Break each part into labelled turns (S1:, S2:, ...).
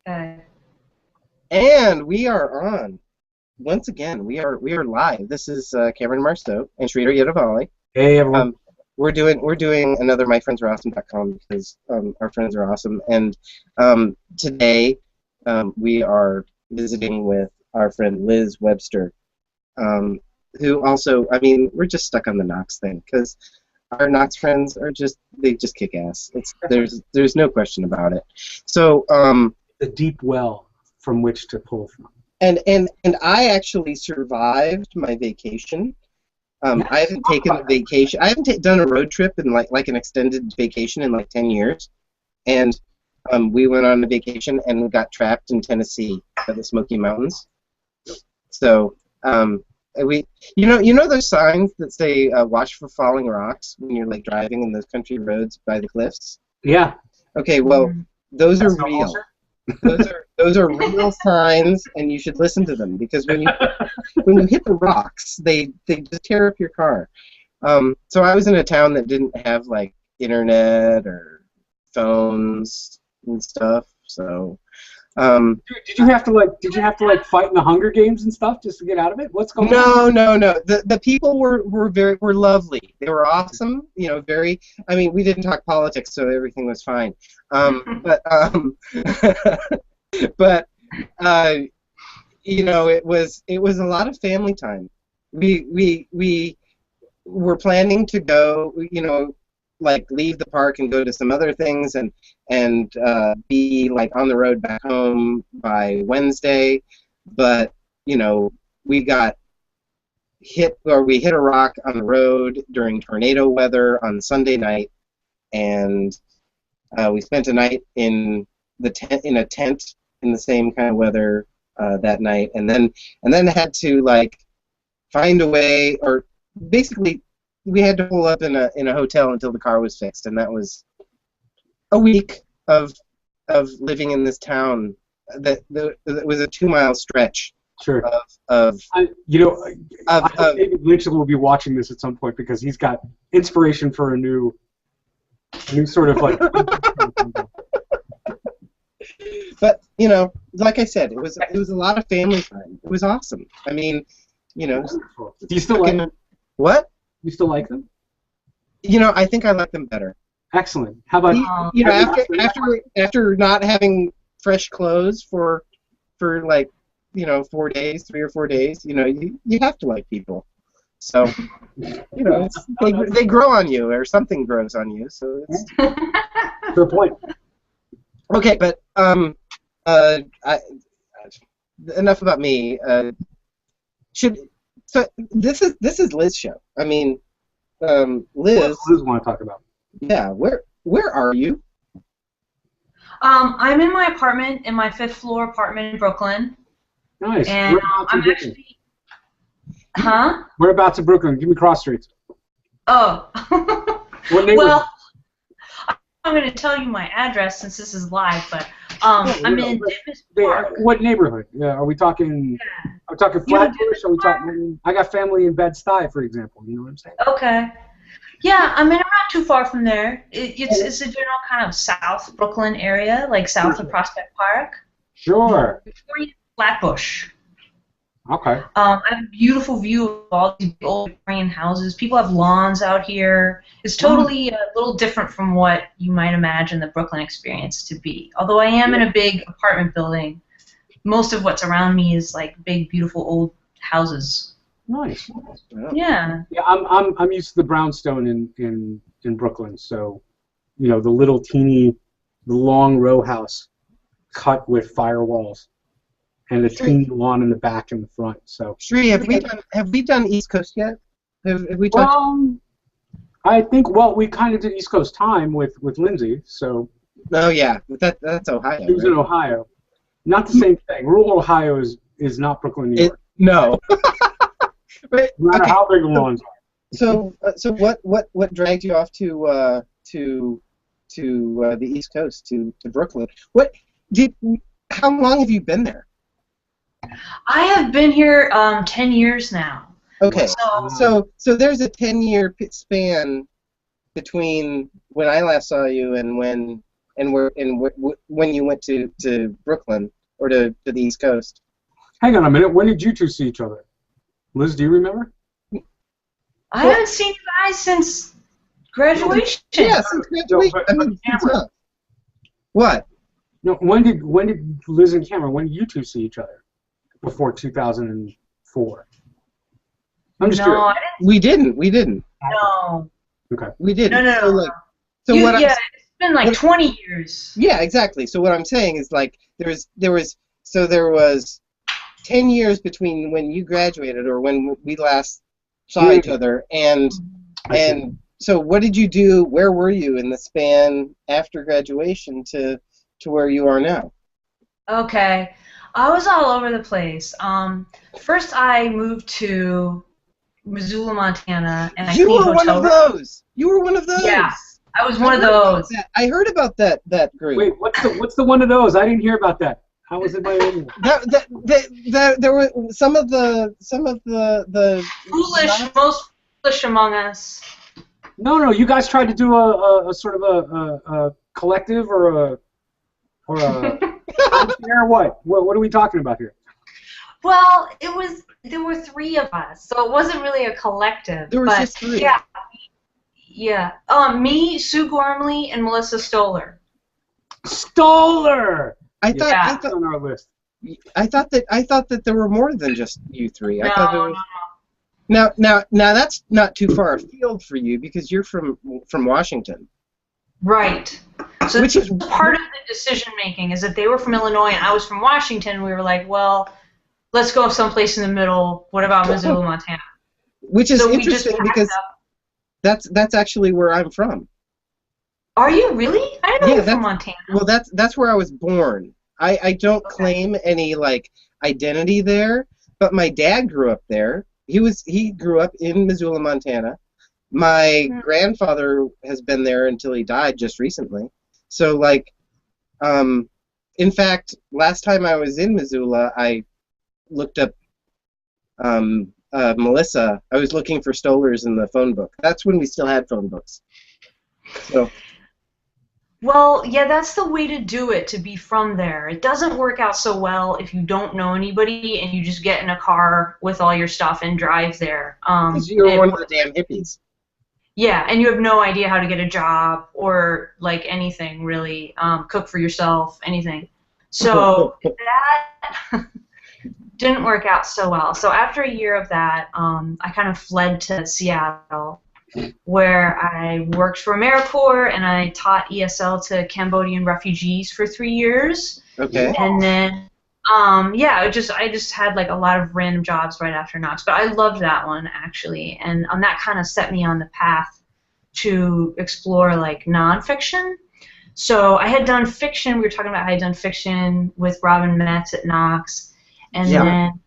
S1: Okay.
S2: And we are on. Once again, we are live. This is Cameron Marceau and Sridhar Yadavali.
S3: Hey everyone.
S2: We're doing another MyFriendsAreAwesome.com because our friends are awesome. And today we are visiting with our friend Liz Webster, who also, I mean, we're just stuck on the Knox thing because our Knox friends are they just kick ass. There's no question about it. So
S3: The deep well from which to pull from.
S2: And I actually survived my vacation. I haven't taken a vacation. I haven't done a road trip in like an extended vacation in like 10 years. And we went on a vacation and we got trapped in Tennessee at the Smoky Mountains. So you know those signs that say "Watch for falling rocks" when you're like driving in those country roads by the cliffs?
S3: Yeah.
S2: Okay, well those are real. Those are real signs, and you should listen to them because when you hit the rocks, they just tear up your car. So I was in a town that didn't have like internet or phones and stuff. So
S3: did you have to fight in the Hunger Games and stuff just to get out of it? What's going on?
S2: No. The people were lovely. They were awesome. You know, very. I mean, we didn't talk politics, so everything was fine. But you know, it was a lot of family time. We were planning to go, you know, like leave the park and go to some other things and be like on the road back home by Wednesday, but you know, we hit a rock on the road during tornado weather on Sunday night, and we spent a night in a tent in the same kind of weather that night, and then had to like find a way, or basically we had to pull up in a hotel until the car was fixed, and that was a week of living in this town that was a 2-mile stretch.
S3: Sure.
S2: I
S3: think David Lynch will be watching this at some point because he's got inspiration for a new sort of like.
S2: But you know, like I said, it was a lot of family time. It was awesome. I mean, you know.
S3: Do you still like them?
S2: What?
S3: You still like them?
S2: You know, I think I like them better.
S3: Excellent. How about
S2: you know, after not having fresh clothes for like, you know, 4 days, 3 or 4 days, you know, you have to like people. So, you know, they grow on you, or something grows on you. So it's
S3: good point.
S2: Okay, but enough about me. So this is Liz's show. I mean, Liz.
S3: What does Liz want to talk about?
S2: Yeah, where are you?
S1: I'm in my apartment, in my 5th floor apartment in Brooklyn.
S3: Nice.
S1: And I'm actually. Huh?
S3: Whereabouts in Brooklyn? Give me cross streets.
S1: Oh.
S3: What neighborhood?
S1: Well, I'm going to tell you my address since this is live, but I'm in Davis Park.
S3: What neighborhood? Yeah, are we talking? Yeah. Are we talking Flatbush? Are we talking? I got family in Bed-Stuy, for example. You know what I'm saying?
S1: Okay. Yeah, I mean, I'm not too far from there. It's a general kind of South Brooklyn area, like south of Prospect Park.
S3: Sure.
S1: Before you hit Flatbush.
S3: Okay.
S1: I have a beautiful view of all these old Victorian houses. People have lawns out here. It's totally a little different from what you might imagine the Brooklyn experience to be. Although I am in a big apartment building, most of what's around me is like big, beautiful old houses.
S3: Nice.
S1: Yeah.
S3: Yeah, I'm used to the brownstone in Brooklyn, so you know, the little teeny, long row house cut with firewalls. And a teeny lawn in the back and the front. So.
S2: Sri, have we done East Coast yet? Have we touched?
S3: I think we kind of did East Coast time with Lindsay. So.
S2: Oh yeah, but that's Ohio.
S3: He was in Ohio. Not the same thing. Rural Ohio is not Brooklyn, New York.
S2: No. But,
S3: no matter how big the lawns are.
S2: So what dragged you off to the East Coast to Brooklyn? How long have you been there?
S1: I have been here 10 years now.
S2: Okay, so there's a 10-year span between when I last saw you and when and when you went to Brooklyn or to the East Coast.
S3: Hang on a minute. When did you two see each other? Liz, do you remember?
S1: I haven't seen you guys since graduation.
S2: Yeah, since graduation. What?
S3: No, when did Liz and Cameron, when did you two see each other? Before 2004. I'm just curious.
S2: We didn't.
S1: No.
S2: Okay. We didn't.
S1: No. It's been like 20 years.
S2: Yeah, exactly. So what I'm saying is like there was 10 years between when you graduated or when we last saw each other, and so what did you do? Where were you in the span after graduation to where you are now?
S1: Okay, I was all over the place. First I moved to Missoula, Montana, and
S2: You were one of those.
S1: Yeah, I was one of those.
S2: I heard about that group.
S3: Wait, what's the one of those? I didn't hear about that. How was it my own?
S2: There were some of the
S1: Foolish, most foolish among us.
S3: No, you guys tried to do a sort of a collective or a or what? What are we talking about here?
S1: Well, there were 3 of us, so it wasn't really a collective.
S2: There was just 3.
S1: Yeah. Me, Sue Gormley, and Melissa Stoller.
S3: Stoller.
S2: I thought
S3: on our list.
S2: I thought that there were more than just you 3.
S1: No,
S2: I thought there was... Now that's not too far afield for you because you're from Washington.
S1: Right. So
S2: which is
S1: part of the decision making is that they were from Illinois and I was from Washington. We were like, well, let's go someplace in the middle. What about Missoula, Montana?
S2: Which is interesting because that's actually where I'm from.
S1: Are you really? I didn't know you were from Montana.
S2: Well, that's where I was born. I don't claim any like identity there, but my dad grew up there. He grew up in Missoula, Montana. My grandfather has been there until he died just recently. So like, in fact, last time I was in Missoula, I looked up Melissa. I was looking for Stollers in the phone book. That's when we still had phone books. So.
S1: Well, yeah, that's the way to do it, to be from there. It doesn't work out so well if you don't know anybody and you just get in a car with all your stuff and drive there.
S2: Because you're one of the damn hippies.
S1: Yeah, and you have no idea how to get a job or, like, anything, really. Cook for yourself, anything. So that didn't work out so well. So after a year of that, I kind of fled to Seattle, where I worked for AmeriCorps and I taught ESL to Cambodian refugees for 3 years.
S2: Okay.
S1: And then, yeah, I just had like a lot of random jobs right after Knox, but I loved that one actually, and that kind of set me on the path to explore like nonfiction. So I had done fiction. We were talking about how I had done fiction with Robin Metz at Knox, and then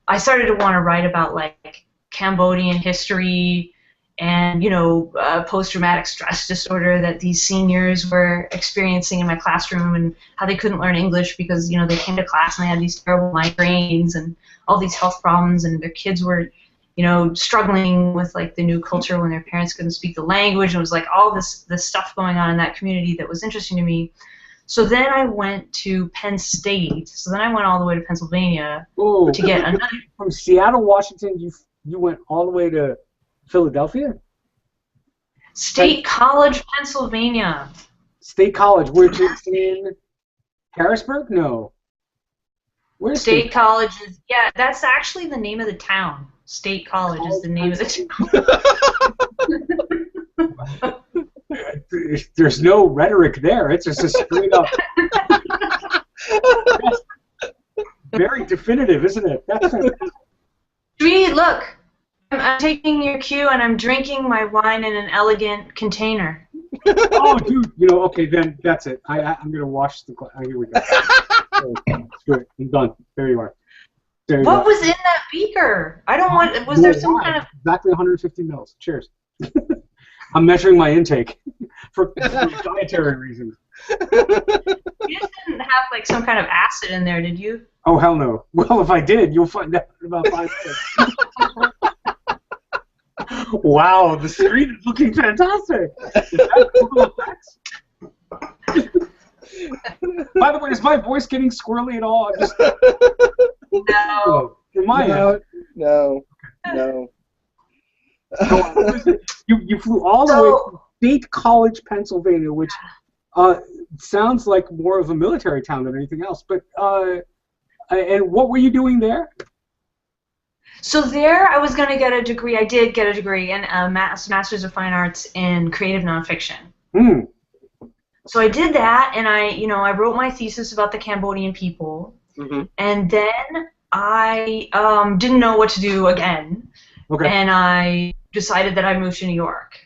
S1: I started to want to write about like Cambodian history. And, you know, post-traumatic stress disorder that these seniors were experiencing in my classroom and how they couldn't learn English because, you know, they came to class and they had these terrible migraines and all these health problems and their kids were, you know, struggling with, like, the new culture when their parents couldn't speak the language. And it was, like, all this stuff going on in that community that was interesting to me. So then I went to Penn State. So then I went all the way to Pennsylvania to get another...
S3: From Seattle, Washington, you went all the way to... Philadelphia?
S1: State College, Pennsylvania.
S3: State College, which is in Harrisburg? No. Where's
S1: State College is, yeah, that's actually the name of the town. State College is the name of the town.
S3: There's no rhetoric there. It's just a straight up. Very definitive, isn't it? That's
S1: Sweet, look. I'm taking your cue and I'm drinking my wine in an elegant container.
S3: Oh, dude, you know, okay, then that's it. I'm going to wash the glass. Here we go. Good, I'm done. There you are.
S1: What was in that beaker? I don't want, was there some kind of...
S3: Exactly 150 mils. Cheers. I'm measuring my intake for dietary reasons.
S1: You just didn't have, like, some kind of acid in there, did you?
S3: Oh, hell no. Well, if I did, you'll find out in about 5 minutes. Wow, the screen is looking fantastic. Is that Google Effects? By the way, is my voice getting squirrely at all? I'm just
S1: No.
S3: in my head.
S2: No.
S3: So, you flew all the way to State College, Pennsylvania, which sounds like more of a military town than anything else. But and what were you doing there?
S1: So there, I was going to get a degree. I did get a degree in a Master's of Fine Arts in Creative Nonfiction.
S3: Mm.
S1: So I did that, and I wrote my thesis about the Cambodian people, and then I didn't know what to do again, and I decided that I'd move to New York.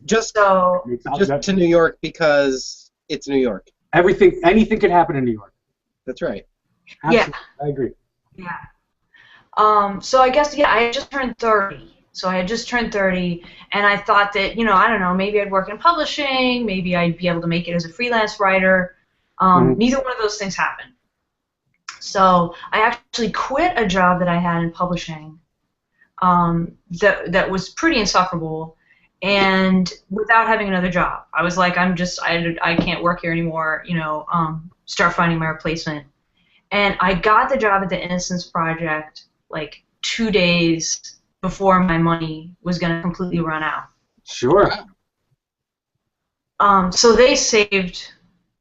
S2: Just to New York because it's New York.
S3: Anything could happen in New York.
S2: That's right.
S3: Absolutely. Yeah, I agree.
S1: Yeah. So I guess, I had just turned 30. So I had just turned 30, and I thought that, I don't know, maybe I'd work in publishing, maybe I'd be able to make it as a freelance writer. Neither one of those things happened. So I actually quit a job that I had in publishing that was pretty insufferable, and without having another job. I was like, I can't work here anymore, start finding my replacement. And I got the job at the Innocence Project like 2 days before my money was going to completely run out.
S3: Sure.
S1: So they saved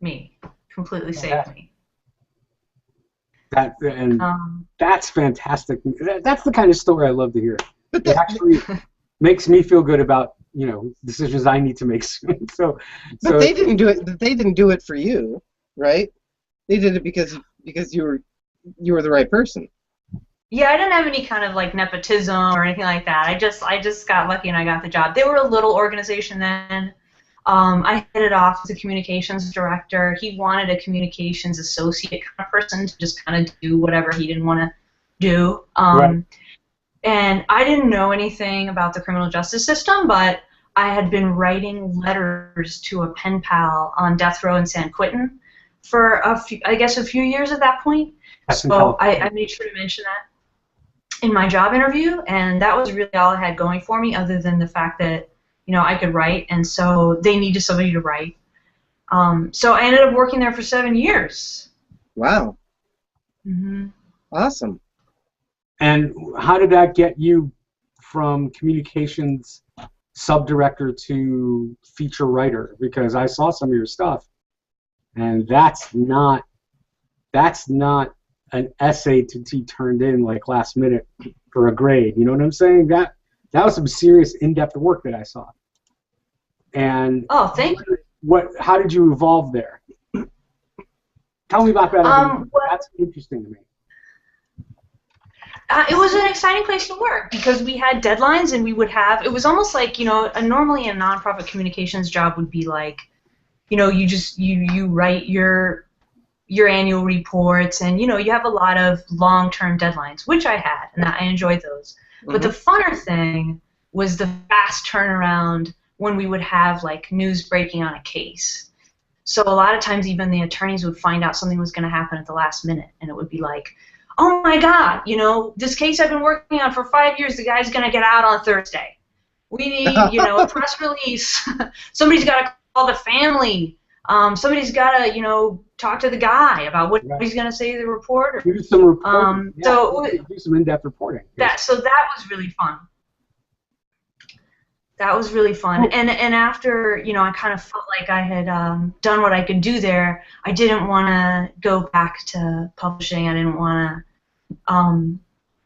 S1: me, completely saved me.
S3: That's fantastic. That's the kind of story I love to hear. It actually makes me feel good about decisions I need to make soon.
S2: But they didn't do it. They didn't do it for you, right? They did it because you were the right person.
S1: Yeah, I didn't have any kind of like nepotism or anything like that. I just got lucky and I got the job. They were a little organization then. I headed off as a communications director. He wanted a communications associate kind of person to just kind of do whatever he didn't want to do.
S3: Right.
S1: And I didn't know anything about the criminal justice system, but I had been writing letters to a pen pal on death row in San Quentin for a few years at that point. So I made sure to mention that in my job interview, and that was really all I had going for me, other than the fact that I could write, and so they needed somebody to write. So I ended up working there for 7 years.
S2: Wow.
S1: Mm-hmm.
S2: Awesome.
S3: And how did that get you from communications subdirector to feature writer? Because I saw some of your stuff, and that's not an essay to be turned in like last minute for a grade. You know what I'm saying? That was some serious in-depth work that I saw. And
S1: thank you.
S3: How did you evolve there? Tell me about that. That's interesting to me.
S1: It was an exciting place to work because we had deadlines, and we would have. It was almost like normally a nonprofit communications job would be like, you write your annual reports, and you have a lot of long-term deadlines, which I had, and I enjoyed those. Mm-hmm. But the funner thing was the fast turnaround when we would have like news breaking on a case. So a lot of times even the attorneys would find out something was going to happen at the last minute, and it would be like, oh my God, this case I've been working on for 5 years, the guy's going to get out on Thursday. We need, a press release. Somebody's got to call the family. Somebody's got to, talk to the guy about what he's going to say to the reporter.
S3: Do some reporting. Do some in-depth reporting.
S1: So that was really fun. That was really fun. And after, I kind of felt like I had done what I could do there, I didn't want to go back to publishing. I didn't want to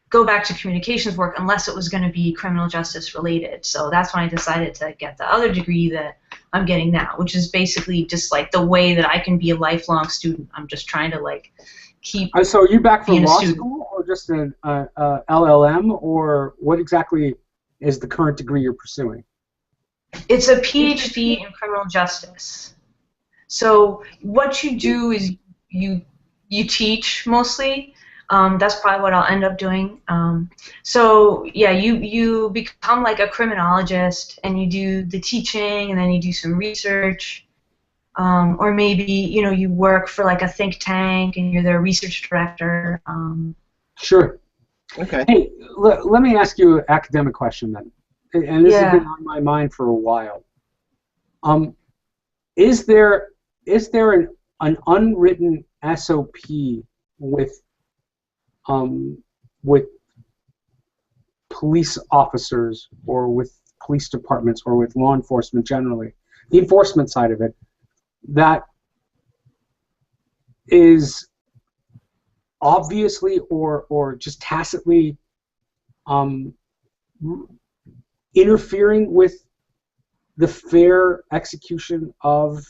S1: go back to communications work unless it was going to be criminal justice related. So that's when I decided to get the other degree that I'm getting now, which is basically just like the way that I can be a lifelong student. I'm just trying to like keep.
S3: So are you back from law school or just an LLM, or what exactly is the current degree you're pursuing?
S1: It's a PhD in criminal justice. So what you do is you teach mostly. That's probably what I'll end up doing. So yeah, you become like a criminologist, and you do the teaching, and then you do some research, or maybe you work for like a think tank, and you're their research director.
S3: Sure.
S2: Okay.
S3: Hey, let me ask you an academic question then, and this has been on my mind for a while. Is there is there an unwritten SOP with police officers or with police departments or with law enforcement generally, the enforcement side of it, that is obviously or just tacitly interfering with the fair execution of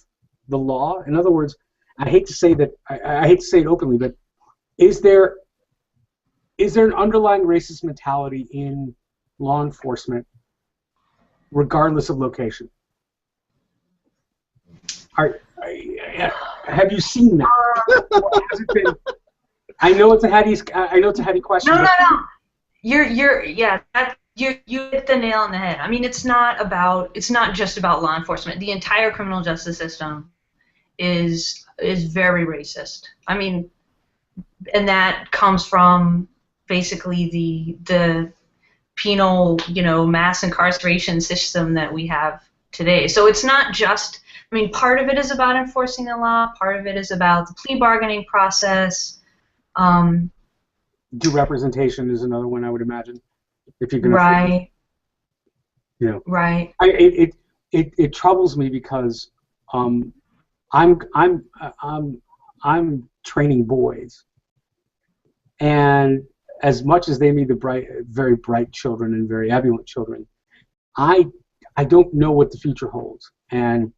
S3: the law? In other words, I hate to say that, I hate to say it openly, but is there an underlying racist mentality in law enforcement, regardless of location? Have you seen that? Has it been, I know it's a heady question.
S1: No. You hit the nail on the head. I mean, it's not just about law enforcement. The entire criminal justice system is very racist. I mean, and that comes from basically the penal, mass incarceration system that we have today. So it's not just, I mean, part of it is about enforcing the law, part of it is about the plea bargaining process.
S3: Due representation is another one, I would imagine, if you're going to.
S1: Right. Right.
S3: It troubles me because I'm training boys, and as much as they may be very bright children and very ebullient children, I don't know what the future holds. And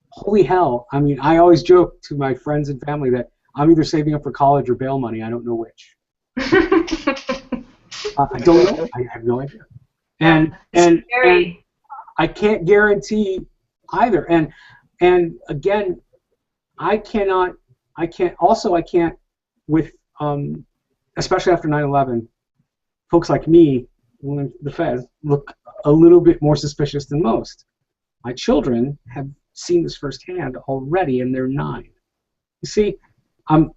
S3: holy hell, I mean, I always joke to my friends and family that I'm either saving up for college or bail money. I don't know which. I don't know. I have no idea. And I can't guarantee either. And again, I can't with especially after 9/11, folks like me, the feds, look a little bit more suspicious than most. My children have seen this firsthand already, and they're 9. You see, I'm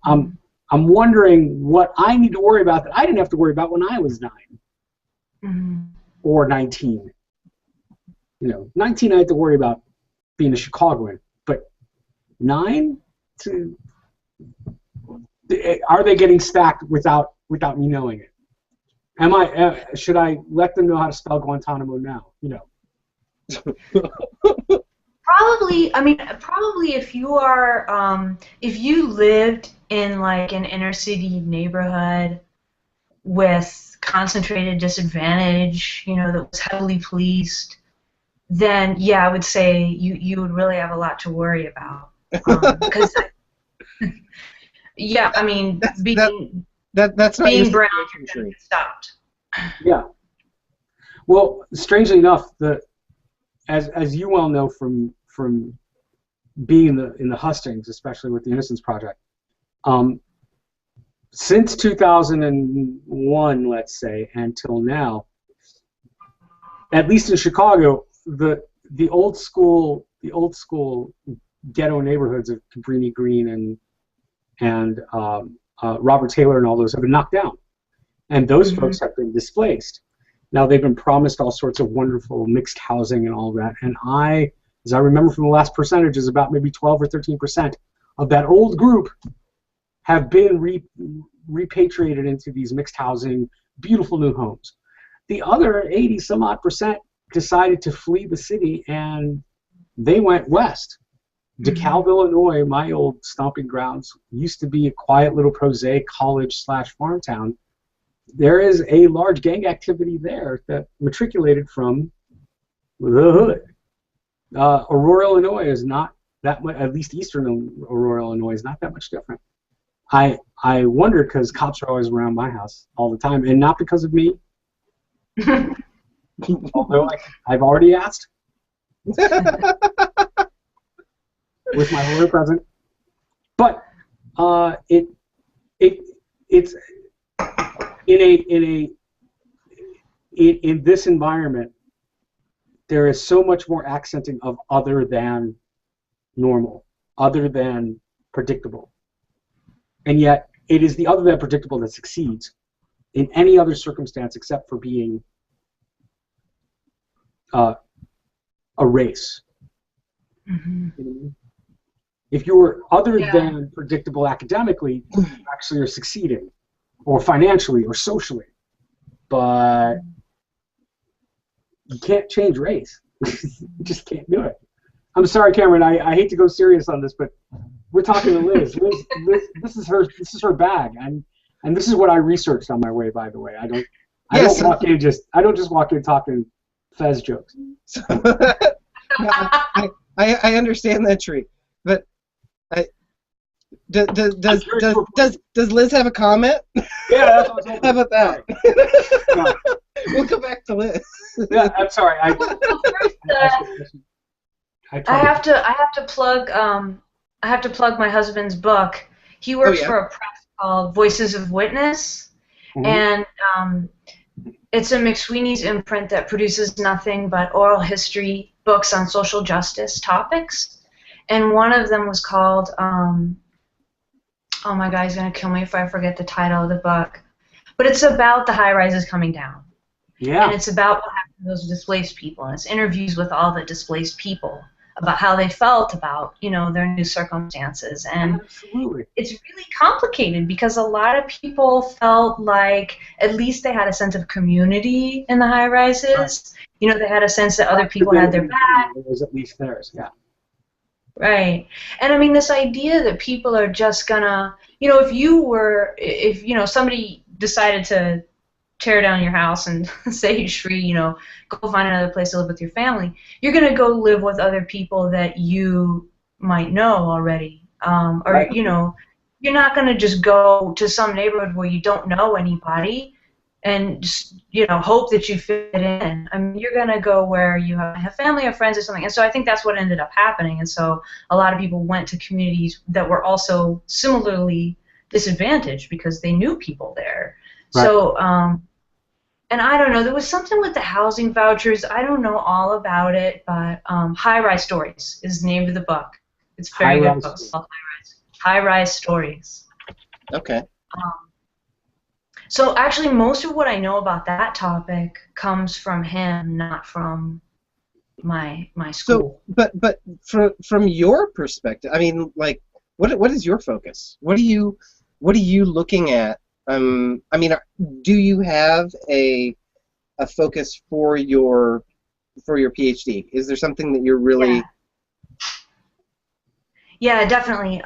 S3: wondering what I need to worry about that I didn't have to worry about when I was 9 or 19. 19 I had to worry about being a Chicagoan, but 9 to. Are they getting stacked without me knowing it? Should I let them know how to spell Guantanamo now?
S1: Probably. I mean, probably if you are, if you lived in like an inner city neighborhood with concentrated disadvantage, that was heavily policed, then yeah, I would say you would really have a lot to worry about. Because yeah, I mean, being brown can get stopped.
S3: Yeah. Well, strangely enough, as you well know from being in the hustings, especially with the Innocence Project, since 2001, let's say, until now, at least in Chicago, the old school ghetto neighborhoods of Cabrini Green and Robert Taylor and all those have been knocked down, and those folks have been displaced. Now they've been promised all sorts of wonderful mixed housing and all that, and as I remember from the last percentages, about maybe 12 or 13% of that old group have been repatriated into these mixed housing, beautiful new homes. The other 80-some-odd% decided to flee the city, and they went west. DeKalb, Illinois, my old stomping grounds, used to be a quiet little prosaic college/farm town. There is a large gang activity there that matriculated from the hood. Aurora, Illinois is not that much, at least eastern Aurora, Illinois is not that much different. I wonder because cops are always around my house all the time, and not because of me. Although I've already asked. With my lawyer present, but it's in this environment, there is so much more accenting of other than normal, other than predictable, and yet it is the other than predictable that succeeds in any other circumstance except for being a race. If you're other than predictable academically, you actually are succeeding, or financially, or socially. But you can't change race. You just can't do it. I'm sorry, Cameron. I hate to go serious on this, but we're talking to Liz. Liz, this is her bag, and this is what I researched on my way. By the way, I don't just walk in talking Fez jokes.
S2: I understand that, Tree, but does Liz have a comment?
S3: Yeah, that's what I was
S2: How about that? We'll go back to Liz.
S3: Yeah, I'm sorry.
S1: I have to plug my husband's book. He works for a press called Voices of Witness, and it's a McSweeney's imprint that produces nothing but oral history books on social justice topics. And one of them was called, oh my God, he's going to kill me if I forget the title of the book. But it's about the high-rises coming down.
S3: Yeah.
S1: And it's about what happened to those displaced people. And it's interviews with all the displaced people about how they felt about, their new circumstances. And
S3: absolutely,
S1: it's really complicated because a lot of people felt like at least they had a sense of community in the high-rises. Right. They had a sense that other people had their back.
S3: It was at least theirs, yeah.
S1: Right. And I mean, this idea that people are just gonna, if somebody decided to tear down your house and say, Shri, go find another place to live with your family, you're going to go live with other people that you might know already. Right. You're not going to just go to some neighborhood where you don't know anybody and just, hope that you fit in. I mean, you're going to go where you have family or friends or something. And so I think that's what ended up happening. And so a lot of people went to communities that were also similarly disadvantaged because they knew people there. Right. So, and I don't know, there was something with the housing vouchers. I don't know all about it, but High-Rise Stories is the name of the book. It's a very good book. It's called High-Rise Stories.
S2: Okay.
S1: So actually, most of what I know about that topic comes from him, not from my school.
S2: So, but from your perspective, I mean, like, what is your focus? What are you looking at? I mean, do you have a focus for your PhD? Is there something that you're really?
S1: Yeah, definitely.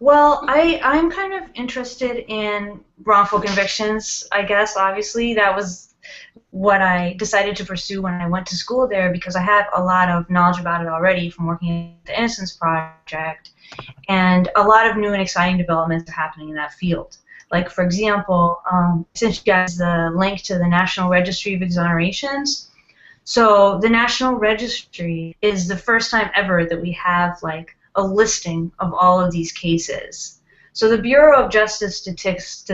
S1: Well, I'm kind of interested in wrongful convictions, I guess. Obviously, that was what I decided to pursue when I went to school there because I have a lot of knowledge about it already from working at the Innocence Project, and a lot of new and exciting developments are happening in that field. Like, for example, since you guys the link to the National Registry of Exonerations, so the National Registry is the first time ever that we have, like, a listing of all of these cases. So the Bureau of Justice Statistics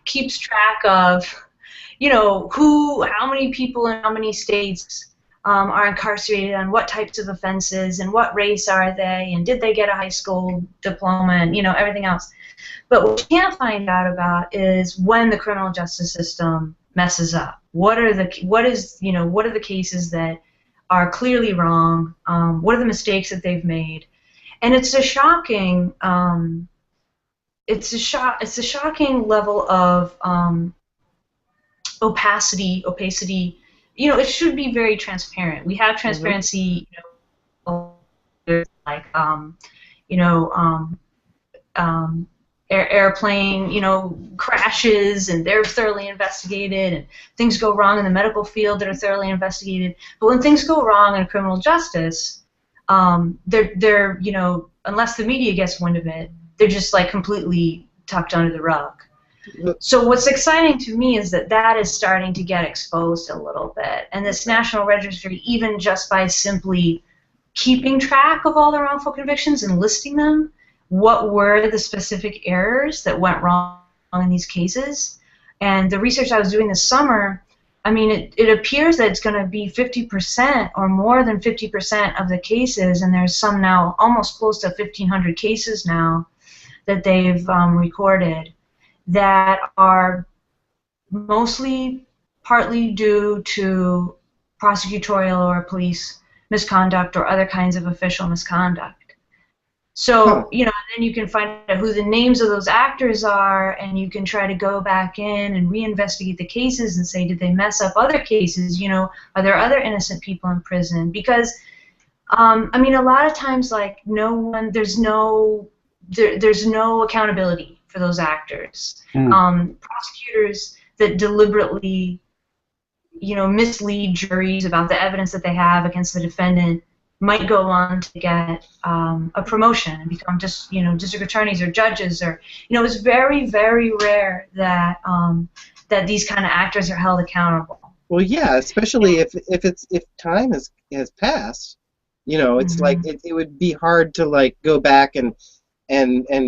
S1: keeps track of, how many people in how many states are incarcerated on what types of offenses and what race are they and did they get a high school diploma and, everything else. But what you can't find out about is when the criminal justice system messes up. What are the cases that are clearly wrong? What are the mistakes that they've made? And it's a shocking level of opacity. It should be very transparent. We have transparency, like airplane, crashes, and they're thoroughly investigated, and things go wrong in the medical field that are thoroughly investigated. But when things go wrong in criminal justice, they're unless the media gets wind of it, they're just like completely tucked under the rug. So what's exciting to me is that is starting to get exposed a little bit, and this National Registry, even just by simply keeping track of all the wrongful convictions and listing them, what were the specific errors that went wrong in these cases. And the research I was doing this summer, I mean, it appears that it's going to be 50% or more than 50% of the cases, and there's some now almost close to 1,500 cases now that they've recorded that are mostly partly due to prosecutorial or police misconduct or other kinds of official misconduct. So, you know, then you can find out who the names of those actors are, and you can try to go back in and reinvestigate the cases and say, did they mess up other cases? You know, are there other innocent people in prison? Because, I mean, a lot of times, like, there's no accountability for those actors. Prosecutors that deliberately, you know, mislead juries about the evidence that they have against the defendant might go on to get a promotion and become just, you know, district attorneys or judges, or, you know, it's very, very rare that that these kind of actors are held accountable.
S2: Well, yeah, especially if time has passed, you know, it's like it would be hard to like go back and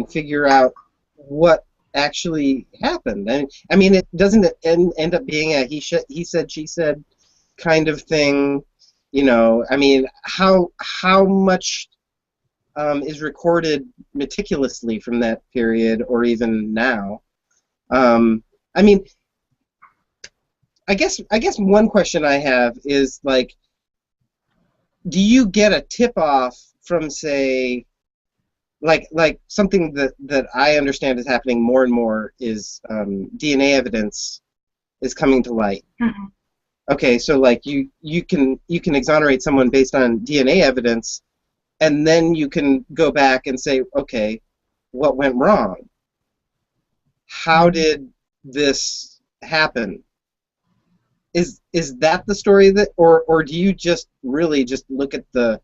S2: figure out what actually happened. And I mean, it doesn't end up being a he said, she said kind of thing. You know, I mean, how much is recorded meticulously from that period, or even now? I mean, I guess one question I have is, like, do you get a tip-off from, say, like something that I understand is happening more and more is DNA evidence is coming to light. Okay, so like you can exonerate someone based on DNA evidence, and then you can go back and say, okay, what went wrong? How did this happen? Is that the story that, or do you just really just look at the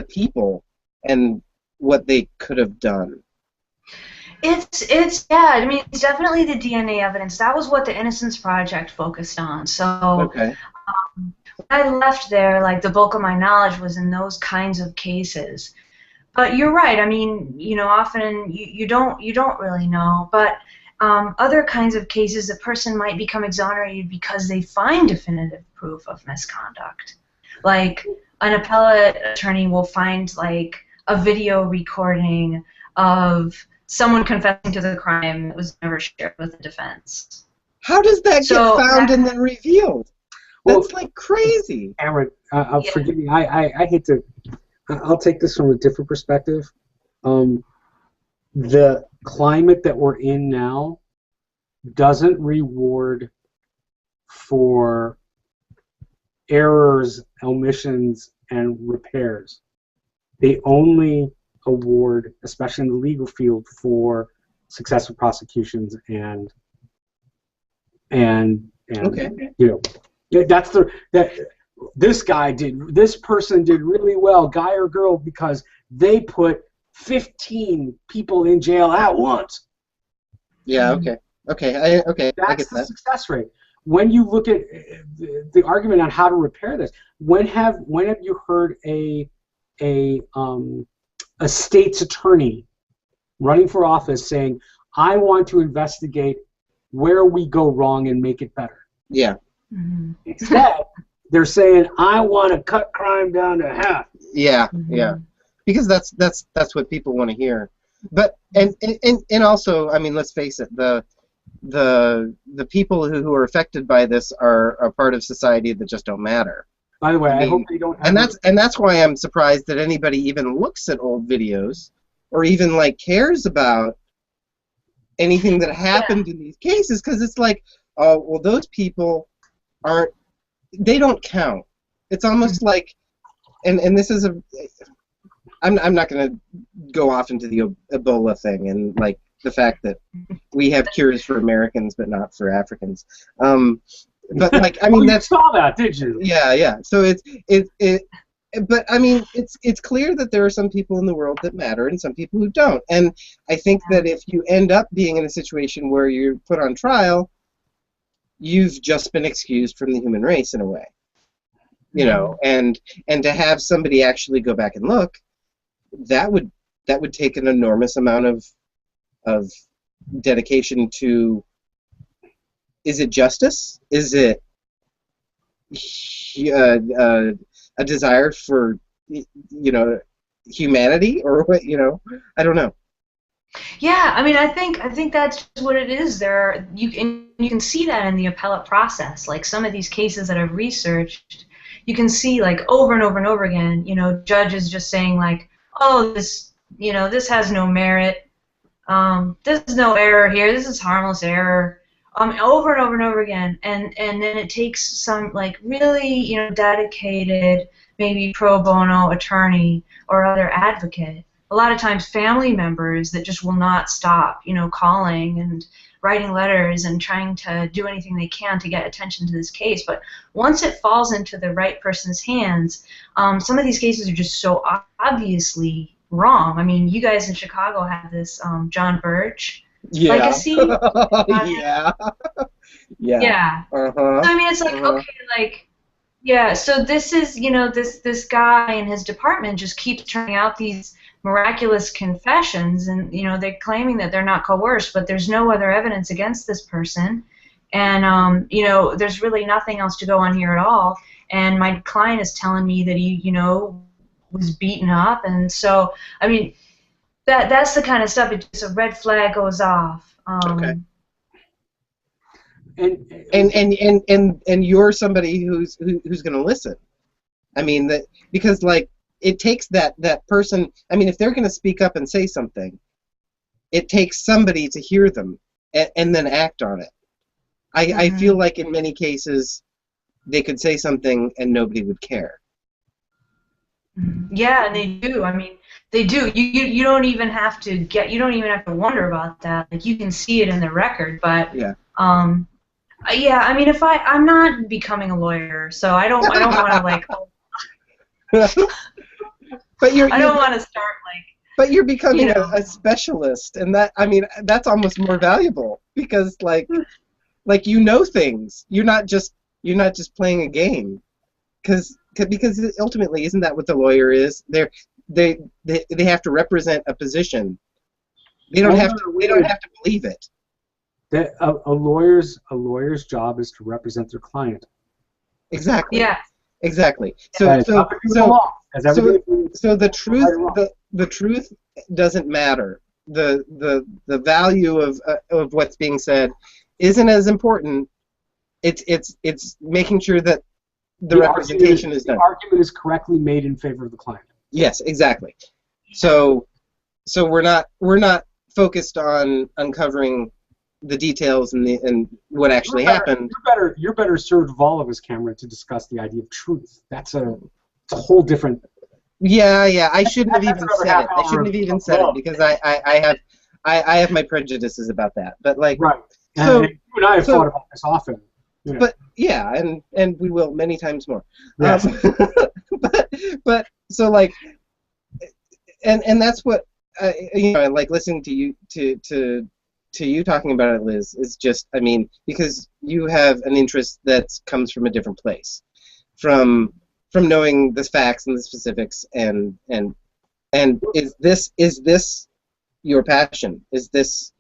S2: people and what they could have done?
S1: It's yeah. I mean, it's definitely the DNA evidence. That was what the Innocence Project focused on. So
S2: Okay.
S1: when I left there, like, the bulk of my knowledge was in those kinds of cases. But you're right. I mean, you know, often you don't really know. But other kinds of cases, a person might become exonerated because they find definitive proof of misconduct. Like, an appellate attorney will find, like, a video recording of someone confessing to the crime that was never shared with the defense.
S2: How does that get found and then revealed? That's like crazy.
S3: Aaron, forgive me. I hate to. I'll take this from a different perspective. The climate that we're in now doesn't reward for errors, omissions, and repairs. They only award, especially in the legal field, for successful prosecutions and
S2: Okay.
S3: You know, this person did really well, guy or girl, because they put 15 people in jail at once.
S2: Yeah. Okay. Okay.
S3: That's
S2: I get
S3: the
S2: that.
S3: success rate. When you look at the argument on how to repair this, when have you heard a state's attorney running for office saying, I want to investigate where we go wrong and make it better?
S2: Yeah.
S3: Instead, they're saying, I want to cut crime down to half.
S2: Yeah. Yeah. Because that's what people want to hear. But and also, I mean, let's face it, the people who are affected by this are a part of society that just don't matter.
S3: By the way,
S2: I mean,
S3: I hope they don't.
S2: And that's why I'm surprised that anybody even looks at old videos, or even like cares about anything that happened in these cases, because it's like, oh, well, those people they don't count. It's almost like, and this is I'm not going to go off into the Ebola thing and like the fact that we have cures for Americans but not for Africans. But like, I mean,
S3: you saw that, did you?
S2: Yeah, yeah. So but I mean, it's clear that there are some people in the world that matter and some people who don't. And I think that if you end up being in a situation where you're put on trial, you've just been excused from the human race in a way. You know, and to have somebody actually go back and look, that would take an enormous amount of dedication to. Is it justice? Is it a desire for, you know, humanity, or what? You know, I don't know.
S1: Yeah, I mean, I think that's what it is. You can see that in the appellate process. Like, some of these cases that I've researched, you can see like over and over and over again, you know, judges just saying like, oh, this, you know, this has no merit. There's no error here. This is harmless error. Over and over and over again, and then it takes some like really, you know, dedicated, maybe pro bono attorney or other advocate. A lot of times, family members that just will not stop, you know, calling and writing letters and trying to do anything they can to get attention to this case. But once it falls into the right person's hands, some of these cases are just so obviously wrong. I mean, you guys in Chicago have this John Birch legacy.
S2: Yeah. Yeah.
S1: Yeah.
S2: Uh-huh.
S1: So, I mean, it's like, okay, like, yeah, so this is, you know, this guy and his department just keeps turning out these miraculous confessions, and, you know, they're claiming that they're not coerced, but there's no other evidence against this person, and, you know, there's really nothing else to go on here at all, and my client is telling me that he, you know, was beaten up, and so, I mean, that's the kind of stuff, it just a red flag goes off.
S2: Okay. And you're somebody who's going to listen. I mean, that because like it takes that person. I mean, if they're going to speak up and say something, it takes somebody to hear them and then act on it. I feel like in many cases they could say something and nobody would care.
S1: Yeah, and they do. I mean, they do. You don't even have to wonder about that. Like, you can see it in the record, but
S2: yeah.
S1: Yeah, I mean, I'm not becoming a lawyer, so I don't want to like.
S2: But
S1: I don't want to start like.
S2: But you're becoming
S1: you know,
S2: a specialist, and that, I mean, that's almost more valuable because like you know things. You're not just playing a game, because ultimately, isn't that what the lawyer is? They have to represent a position. They don't have to believe it.
S3: A lawyer's job is to represent their client.
S2: Exactly.
S1: Yeah.
S2: Exactly. So the truth doesn't matter. The value of what's being said isn't as important. It's making sure that the representation is done.
S3: The argument is correctly made in favor of the client.
S2: Yes, exactly. So we're not focused on uncovering the details and what actually happened.
S3: You're better served, of all of us, Cameron, to discuss the idea of truth. It's a whole different.
S2: Yeah. I shouldn't have even said it because I have my prejudices about that. But like,
S3: right.
S2: So
S3: and you and I have thought about this often. You know.
S2: But yeah, and we will many times more.
S3: Yes.
S2: But so like, and that's what you know. Like listening to you to you talking about it, Liz, is just, I mean, because you have an interest that comes from a different place, from knowing the facts and the specifics, and is this your passion? Is this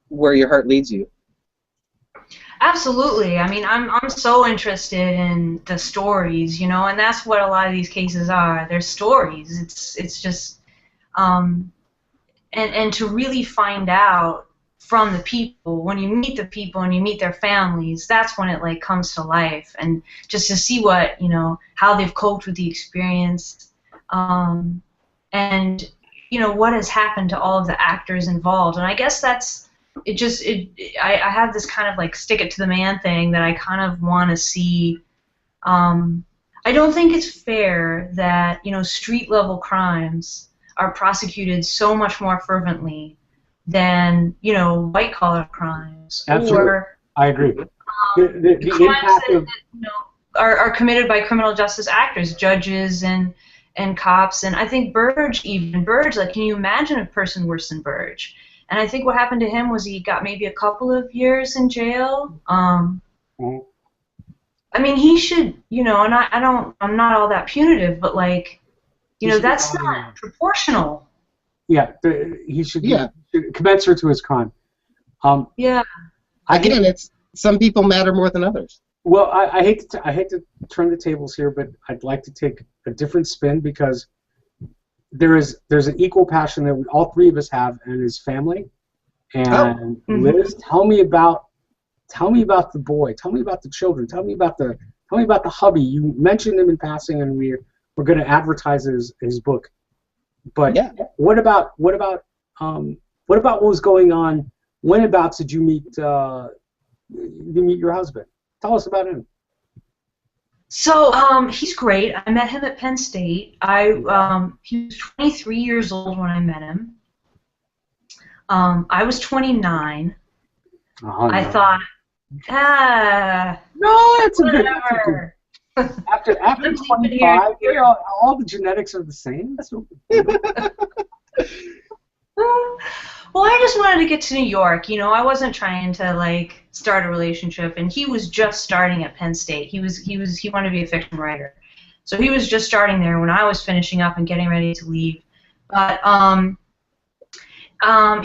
S2: where your heart leads you?
S1: Absolutely. I mean, I'm so interested in the stories, you know, and that's what a lot of these cases are. They're stories. It's just and to really find out from the people, when you meet the people and you meet their families, that's when it like comes to life, and just to see what, you know, how they've coped with the experience, and you know what has happened to all of the actors involved. And I guess that's I have this kind of like stick it to the man thing that I kind of want to see. I don't think it's fair that, you know, street level crimes are prosecuted so much more fervently than, you know, white collar crimes.
S3: Absolutely.
S1: Or
S3: I agree. The
S1: crimes that you know, are committed by criminal justice actors, judges and cops. And I think Burge, like, can you imagine a person worse than Burge? And I think what happened to him was he got maybe a couple of years in jail. I mean, he should, you know, and I'm not all that punitive, but like, you know, that's not proportional.
S3: Yeah, he should be commensurate to his crime.
S1: Yeah.
S2: Again, it's some people matter more than others.
S3: Well, I hate to turn the tables here, but I'd like to take a different spin, because there's an equal passion that all three of us have, and his family. And Liz, tell me about the boy. Tell me about the children. Tell me about the Tell me about the hubby. You mentioned him in passing, and we're going to advertise his book. But
S2: Yeah.
S3: what about what was going on? Whenabouts did you meet your husband? Tell us about him.
S1: So he's great. I met him at Penn State. He was 23 years old when I met him. I was 29. I thought,
S3: no, that's
S1: whatever.
S3: a good. After 25, all the genetics are the same.
S1: Well, I just wanted to get to New York. You know, I wasn't trying to like start a relationship, and he was just starting at Penn State. He wanted to be a fiction writer, so he was just starting there when I was finishing up and getting ready to leave. But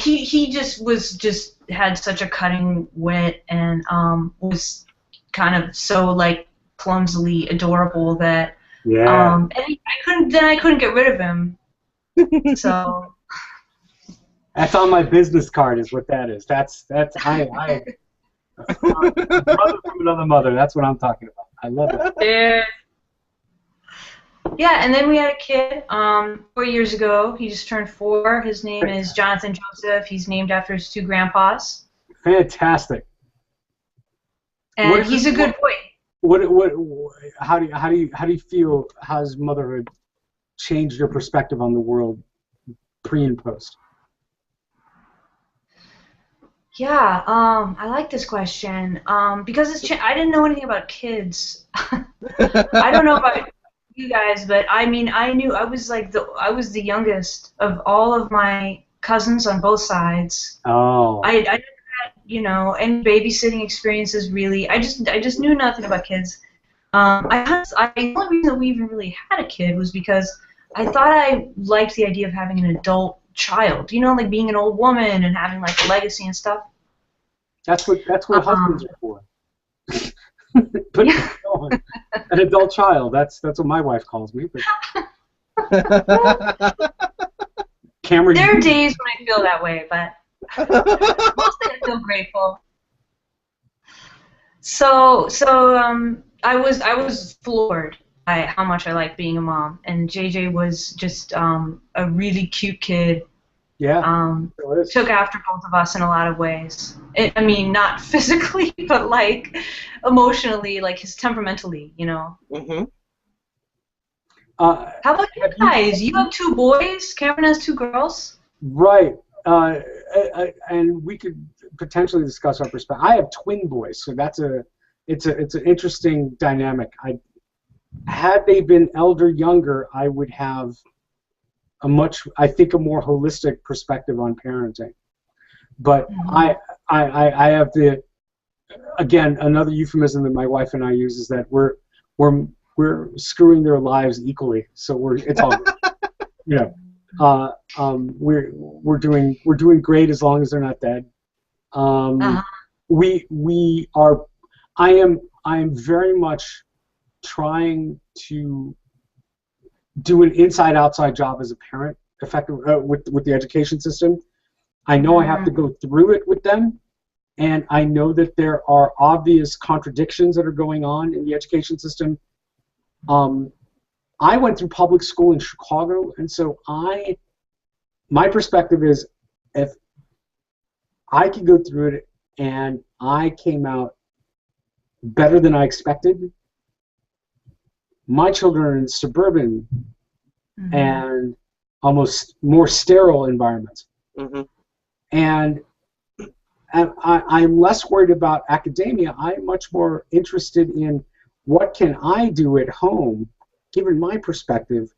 S1: he just had such a cutting wit and was kind of so like clumsily adorable that and I couldn't get rid of him. So.
S3: That's on my business card, is what that is. That's I brother from another mother. That's what I'm talking about. I love it.
S1: Yeah, and then we had a kid 4 years ago. He just turned 4. His name is Jonathan Joseph. He's named after his 2 grandpas.
S3: Fantastic.
S1: And he's a good boy.
S3: How do you feel? Has motherhood changed your perspective on the world pre and post?
S1: Yeah, I like this question because I didn't know anything about kids. I don't know about you guys, but I mean, I was the youngest of all of my cousins on both sides.
S3: Oh.
S1: I never had any babysitting experiences really. I just knew nothing about kids. The only reason that we even really had a kid was because I thought I liked the idea of having an adult child, like being an old woman and having like a legacy and stuff.
S3: That's what husbands are for. But an adult child. That's what my wife calls me. But Cameron.
S1: There are days when I feel that way, but mostly I feel grateful. So I was floored by how much I liked being a mom, and JJ was just a really cute kid.
S3: Yeah.
S1: Took after both of us in a lot of ways. I mean, not physically, but like emotionally, like his temperamentally,
S2: Mm-hmm.
S1: How about you guys? You have 2 boys. Cameron has 2 girls.
S3: Right. And we could potentially discuss our perspective. I have twin boys, so it's an interesting dynamic. Had they been younger, I would have a more holistic perspective on parenting. But I have again, another euphemism that my wife and I use is that we're screwing their lives equally. So it's all we're doing great as long as they're not dead. I am very much trying to do an inside-outside job as a parent, effective with the education system. I know I have to go through it with them, and I know that there are obvious contradictions that are going on in the education system. I went through public school in Chicago, and so my perspective is, if I could go through it and I came out better than I expected, my children are in suburban and almost more sterile environments.
S2: Mm-hmm.
S3: And I'm less worried about academia. I'm much more interested in what can I do at home, given my perspective,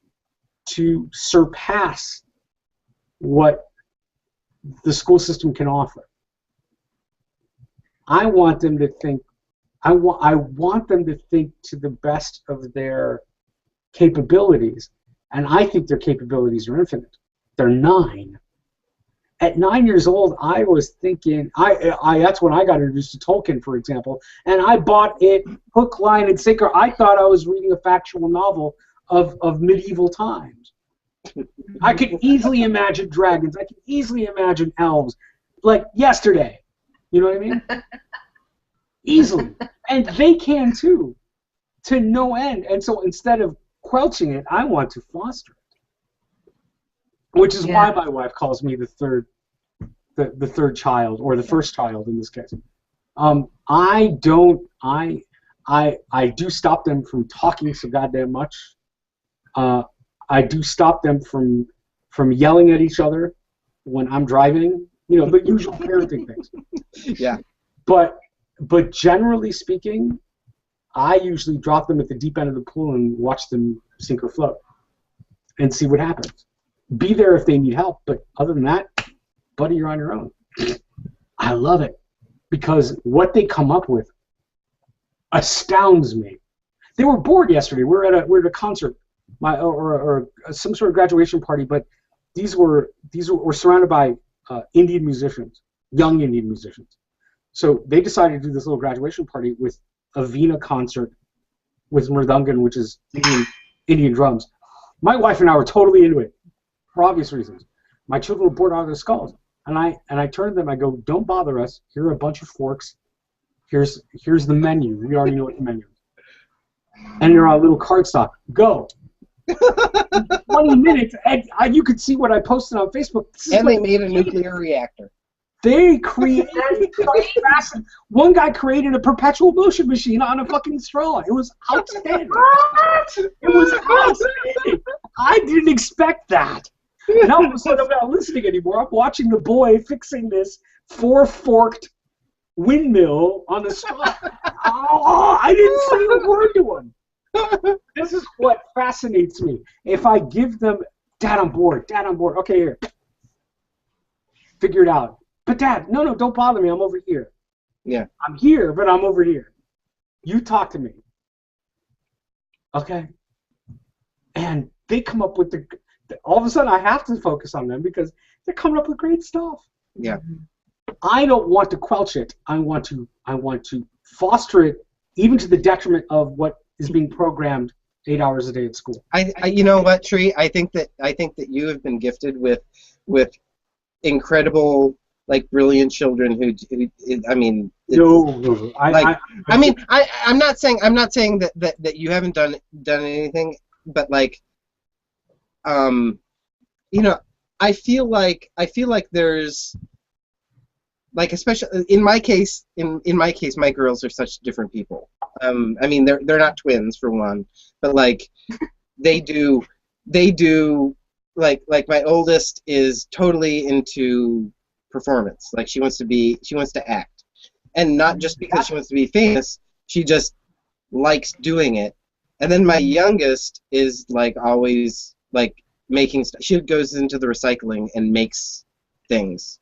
S3: to surpass what the school system can offer. I want them to think to the best of their capabilities, and I think their capabilities are infinite. They're 9. At 9 years old, I was thinking, that's when I got introduced to Tolkien, for example, and I bought it hook, line, and sinker. I thought I was reading a factual novel of medieval times. I could easily imagine dragons. I could easily imagine elves, like yesterday. You know what I mean? Easily. And they can too. to no end. And so instead of quelching it, I want to foster it, which is why my wife calls me the third child, or the first child in this case. I do stop them from talking so goddamn much. I do stop them from yelling at each other when I'm driving. You know, the usual parenting things.
S2: Yeah.
S3: But generally speaking, I usually drop them at the deep end of the pool and watch them sink or float and see what happens. Be there if they need help, but other than that, buddy, you're on your own. I love it because what they come up with astounds me. They were bored yesterday. We're at a concert, or some sort of graduation party, but we're surrounded by Indian musicians, young Indian musicians. So they decided to do this little graduation party with a Veena concert with Mridangam, which is Indian drums. My wife and I were totally into it for obvious reasons. My children were bored out of their skulls. And I turned to them, I go, don't bother us. Here are a bunch of forks. Here's the menu. We already know what the menu is. And you're on a little card stock. Go. 20 minutes, and you could see what I posted on Facebook.
S2: And they made a nuclear reactor.
S3: They created one guy created a perpetual motion machine on a fucking straw. It was outstanding. What? It was outstanding. I didn't expect that. And all of a sudden I'm not listening anymore. I'm watching the boy fixing this 4-forked windmill on the straw. Oh, I didn't say a word to him. This is what fascinates me. If I give them, Dad, I'm bored. Okay, here. Figure it out. But Dad, no, don't bother me. I'm over here.
S2: Yeah.
S3: I'm here, but I'm over here. You talk to me. Okay? And they come up with all of a sudden I have to focus on them because they're coming up with great stuff.
S2: Yeah.
S3: I don't want to quelch it. I want to foster it, even to the detriment of what is being programmed 8 hours a day at school.
S2: I you know what, Tree? I think that you have been gifted with incredible, like, brilliant children who I mean.
S3: No.
S2: I'm not saying that you haven't done anything, but like, you know, I feel like there's, like, especially in my case, my girls are such different people. I mean, they're not twins for one, but like, they do like my oldest is totally into performance. Like, she wants to act, and not just because she wants to be famous. She just likes doing it. And then my youngest is like always like making stuff. She goes into the recycling and makes things.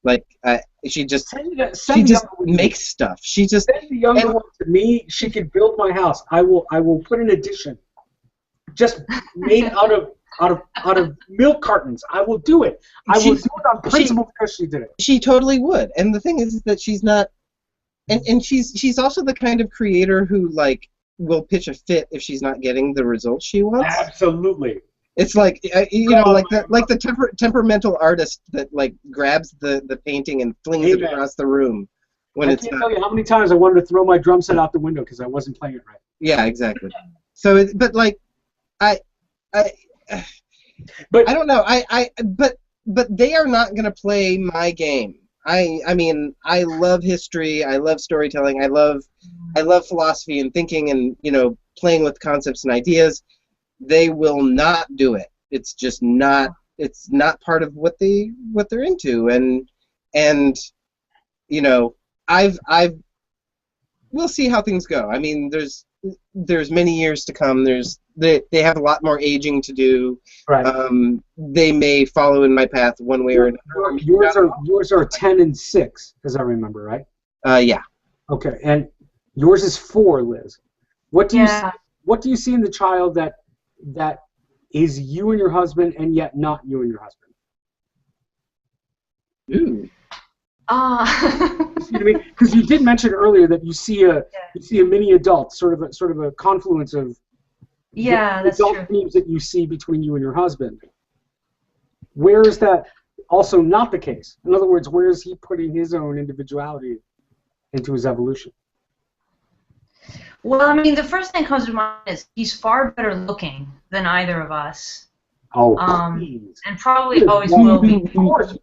S2: Like, she just makes stuff. She just
S3: send the younger one to me. She could build my house. I will put an addition, just made out of milk cartons. I will do it. I will do it on principle because she did it.
S2: She totally would. And the thing is that she's not, and she's also the kind of creator who, like, will pitch a fit if she's not getting the results she wants.
S3: Absolutely.
S2: It's like, you know, like the temperamental artist that, like, grabs the painting and flings it across the room when it's not. I can't tell
S3: you how many times I wanted to throw my drum set out the window because I wasn't playing it right.
S2: Yeah, exactly. So, but like, I don't know. But they are not going to play my game. I mean, I love history. I love storytelling. I love philosophy and thinking and, you know, playing with concepts and ideas. They will not do it. It's just not. It's not part of what they're into. And you know, we'll see how things go. I mean, there's many years to come. They have a lot more aging to do.
S3: Right.
S2: They may follow in my path one way or another.
S3: Yours are 10 and 6, as I remember, right?
S2: Yeah.
S3: Okay, and yours is 4, Liz. What do you see in the child that is you and your husband and yet not you and your husband?
S2: Ooh.
S3: Because you did mention earlier that you see a mini adult, sort of a confluence of
S1: that's
S3: adult
S1: true.
S3: themes that you see between you and your husband. Where is that also not the case? In other words, where is he putting his own individuality into his evolution?
S1: Well, I mean, the first thing that comes to mind is he's far better looking than either of us.
S3: Oh, please.
S1: And probably always will be.
S3: Of course.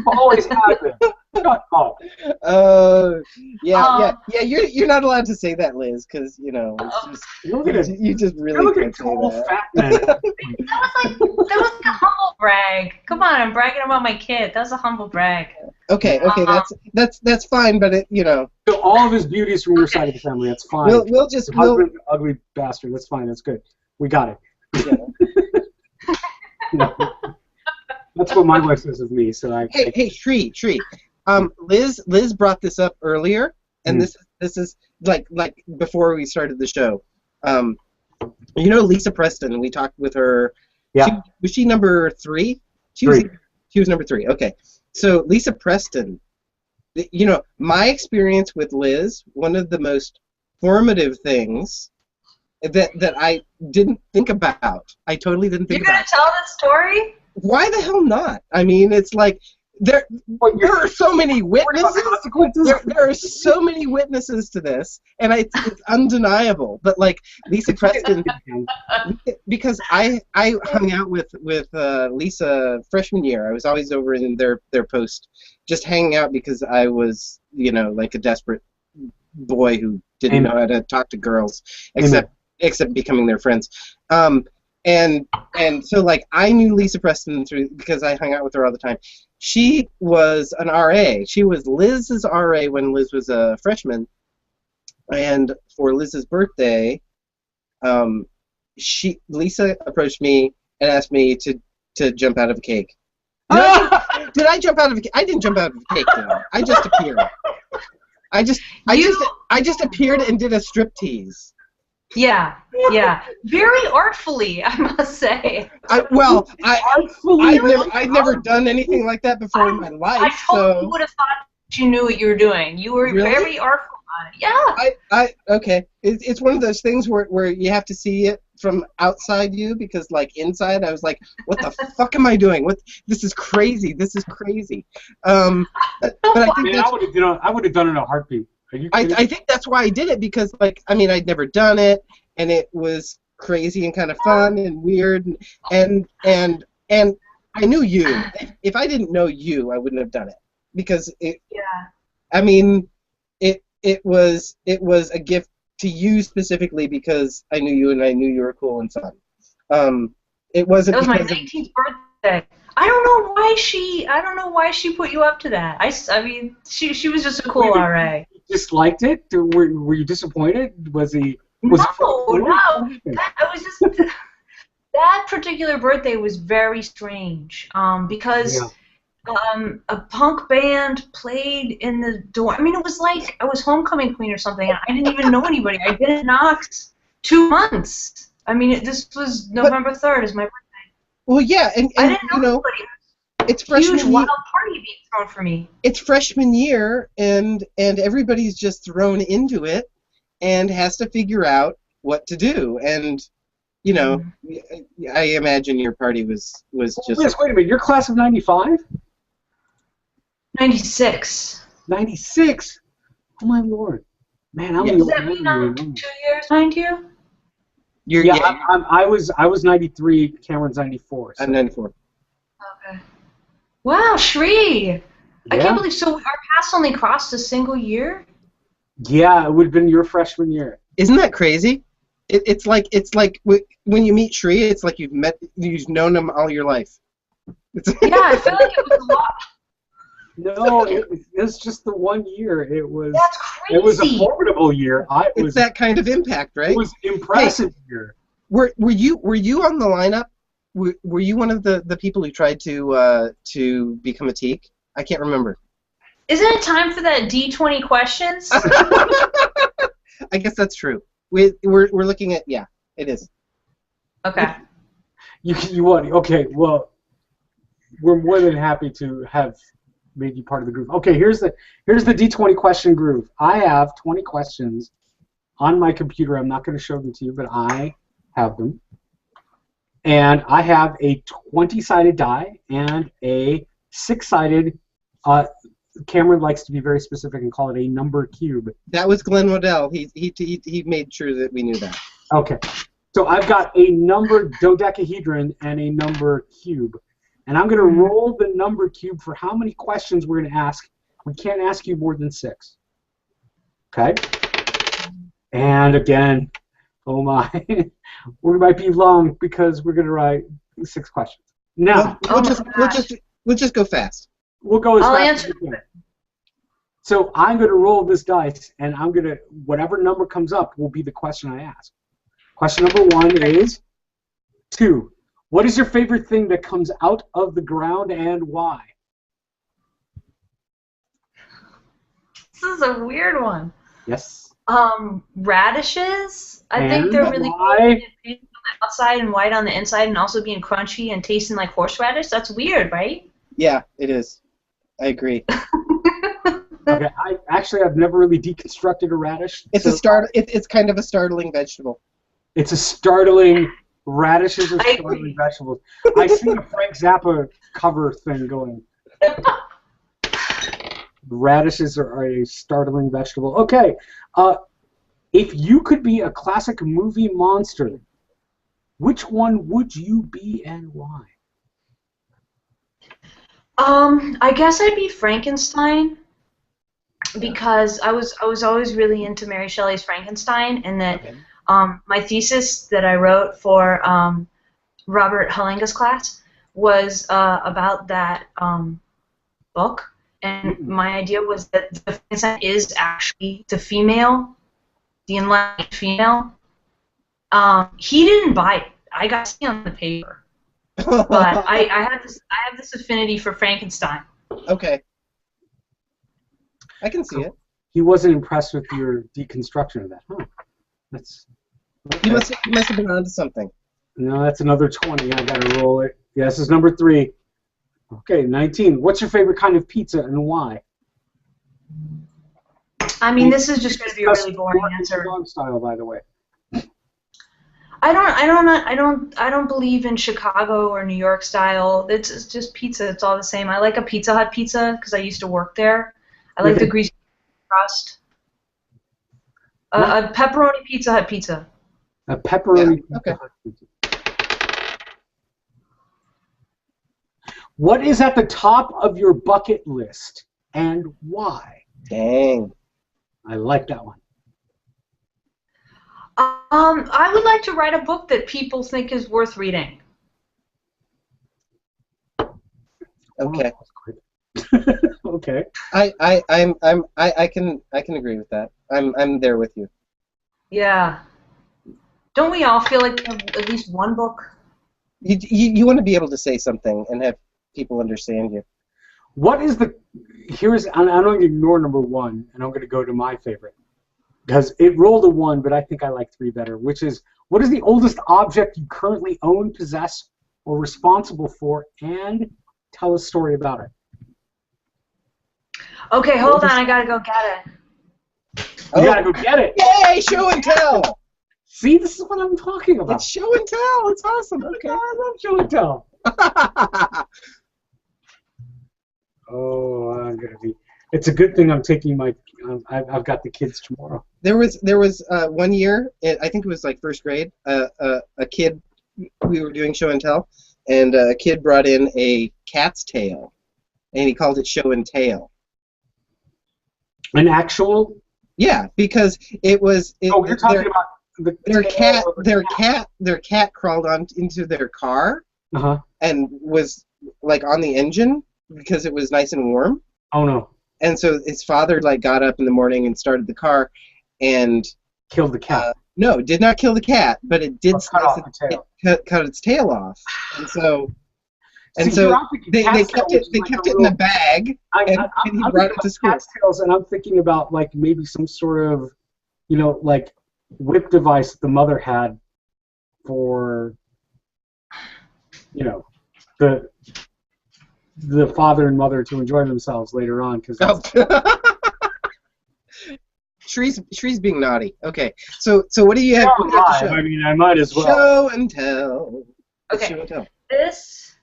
S3: Always have been. Shut up.
S2: Yeah. You're not allowed to say that, Liz, because it's just
S3: Look at it.
S2: you just really can't say that.
S3: Fat man.
S1: That was like a humble brag. Come on, I'm bragging about my kid. That was a humble brag.
S2: Okay, that's fine, but
S3: So all of his beauty is from your side of the family. That's fine.
S2: We'll
S3: Ugly bastard. That's fine. That's good. We got it. That's what my wife says of me. So
S2: Hey, Tree. Liz brought this up earlier, and this is like before we started the show. Lisa Preston. We talked with her.
S3: Yeah.
S2: Was she number 3? She was number 3. Okay. So Lisa Preston. My experience with Liz, one of the most formative things that I didn't think about. I totally didn't think about.
S1: You're gonna tell that story?
S2: Why the hell not? I mean, it's like there are so many witnesses. There are so many witnesses to this, and it's undeniable. But like Lisa Preston, because I hung out with Lisa freshman year. I was always over in their post, just hanging out because I was like a desperate boy who didn't know how to talk to girls, except becoming their friends. And so like I knew Lisa Preston because I hung out with her all the time. She was an RA. She was Liz's RA when Liz was a freshman. And for Liz's birthday, Lisa approached me and asked me to jump out of a cake. Did I jump out of a cake? I didn't jump out of a cake, though. I just appeared. I just appeared and did a striptease.
S1: Yeah. Very artfully, I must say.
S2: I'd never done anything like that before in my life.
S1: I totally would have thought you knew what you were doing. You were very artful on it. Yeah.
S2: Okay. It's one of those things where you have to see it from outside you, because like inside I was like, what the fuck am I doing? This is crazy. But I think
S3: I would have done it in a heartbeat.
S2: I think that's why I did it, because like I'd never done it, and it was crazy and kind of fun and weird, and I knew you. If I didn't know you, I wouldn't have done it, because it was a gift to you specifically, because I knew you and I knew you were cool and fun. It wasn't.
S1: That was my 19th birthday. I don't know why she put you up to that. I mean, she was just a cool RA.
S3: Disliked it? Were you disappointed? Was he?
S1: No. That particular birthday was very strange. Because a punk band played in the door. I mean, it was like I was homecoming queen or something, and I didn't even know anybody. I'd been at Knox 2 months. I mean, this was November 3rd is my birthday.
S2: Well, yeah, and
S1: I didn't know anybody.
S2: It's freshman
S1: huge wild party being thrown for me.
S2: It's freshman year, and everybody's just thrown into it and has to figure out what to do. And I imagine your party was just.
S3: Liz, wait a minute. Your class of '95?
S1: 96.
S3: 96. Oh my lord, man! I'm
S1: Does that mean I'm 2 years behind you?
S3: I was 93. Cameron's 94. So.
S2: I'm 94.
S1: Okay. Wow, Shri! I can't believe our paths only crossed a single year.
S3: Yeah, it would have been your freshman year.
S2: Isn't that crazy? It's like when you meet Shri, it's like you've known him all your life.
S1: Yeah, I feel like it was a lot.
S3: No, it was just the 1 year. It was.
S1: That's crazy.
S3: It was a formidable year.
S2: It's that kind of impact, right?
S3: It was impressive year.
S2: Were you on the lineup? Were you one of the people who tried to become a teak? I can't remember.
S1: Isn't it time for that D20 questions?
S2: I guess that's true. We're looking at it is.
S1: Okay.
S3: You want? Okay. Well, we're more than happy to have made you part of the group. Okay. Here's the D20 question groove. I have 20 questions on my computer. I'm not going to show them to you, but I have them. And I have a 20-sided die and a 6-sided Cameron likes to be very specific and call it a number cube.
S2: That was Glenn Waddell. He made sure that we knew that.
S3: Okay. So I've got a number dodecahedron and a number cube. And I'm going to roll the number cube for how many questions we're going to ask. We can't ask you more than 6. Okay? And again, oh my, we might be long because we're going to write 6 questions. Now,
S2: we'll just go fast.
S3: We'll go as
S1: I'll
S3: fast as we can. So I'm going to roll this dice, and I'm going to, whatever number comes up will be the question I ask. Question number 1 is 2. What is your favorite thing that comes out of the ground and why?
S1: This is a weird one.
S3: Yes.
S1: Radishes. I think they're really cool. Being on the outside and white on the inside, and also being crunchy and tasting like horseradish. That's weird, right?
S2: Yeah, it is. I agree.
S3: Okay. I've never really deconstructed a radish.
S2: It's It's kind of a startling vegetable.
S3: It's a startling. Radishes are startling vegetables. I see a Frank Zappa cover thing going. Radishes are a startling vegetable. Okay. If you could be a classic movie monster, which one would you be and why?
S1: I guess I'd be Frankenstein, because I was always really into Mary Shelley's Frankenstein, and that my thesis that I wrote for Robert Halenga's class was about that book, and my idea was that the Frankenstein is actually the female, the enlightened female. He didn't buy it. I got to see on the paper. But I have this affinity for Frankenstein.
S2: Okay. I can see it.
S3: He wasn't impressed with your deconstruction of that. Huh. That's. Okay.
S2: You must have been onto something.
S3: No, that's another 20. I gotta roll it. Yeah, this is number 3. Okay, 19. What's your favorite kind of pizza and why?
S1: I mean, this is just going to be a really boring answer.
S3: Style, by the way.
S1: I don't believe in Chicago or New York style. It's just pizza. It's all the same. I like a Pizza Hut pizza because I used to work there. I like the greasy crust. A pepperoni Pizza Hut pizza.
S3: A pepperoni
S2: Pizza
S3: Hut pizza. What is at the top of your bucket list and why?
S2: Dang.
S3: I like that one.
S1: I would like to write a book that people think is worth reading.
S2: Okay.
S3: Okay.
S2: I can agree with that. I'm there with you.
S1: Yeah. Don't we all feel like we have at least one book?
S2: You want to be able to say something and have people understand you.
S3: What is the? I'm going to ignore number 1, and I'm going to go to my favorite. Because it rolled a 1, but I think I like 3 better, which is, what is the oldest object you currently own, possess, or responsible for, and tell a story about it.
S1: Okay, hold on, I gotta go get it.
S3: You gotta go get it.
S2: Yay, show and tell.
S3: See, this is what I'm talking about.
S2: It's show and tell. It's awesome. Okay.
S3: I love show and tell. Oh, I'm gonna be. It's a good thing I'm taking my. I've got the kids tomorrow.
S2: There was 1 year, I think it was like first grade. A kid, we were doing show and tell, and a kid brought in a cat's tail, and he called it show and tell.
S3: An actual?
S2: Yeah, because it was.
S3: Oh, you're talking about
S2: their cat crawled into their car,
S3: uh-huh,
S2: and was like on the engine because it was nice and warm.
S3: Oh no.
S2: And so his father got up in the morning and started the car, and
S3: killed the cat.
S2: No, did not kill the cat, but it did
S3: cut
S2: its tail off. And so they kept it in a bag, and he brought it to school.
S3: Cat's tails, and I'm thinking about maybe some sort of whip device the mother had for the father and mother to enjoy themselves later on, because
S2: Shree's being naughty. Okay, so what do you have?
S3: To show? I mean, I might as well.
S2: Show and tell.
S1: Okay.
S2: Show and tell.
S1: This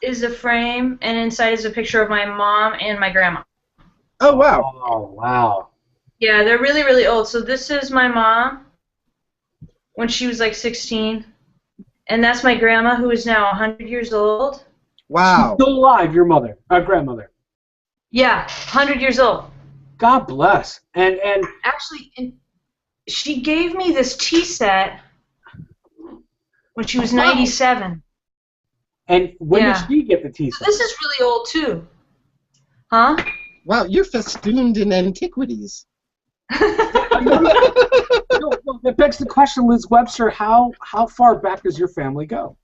S1: is a frame, and inside is a picture of my mom and my grandma.
S2: Oh, wow.
S3: Oh, wow.
S1: Yeah, they're really, really old. So this is my mom when she was like 16. And that's my grandma, who is now 100 years old.
S2: Wow.
S3: She's still alive, your mother, grandmother.
S1: Yeah, 100 years old.
S3: God bless. And
S1: Actually, she gave me this tea set when she was 97.
S3: And when did she get the tea set?
S1: This is really old, too. Huh?
S2: Wow, you're festooned in antiquities.
S3: No, that begs the question, Liz Webster, how far back does your family go?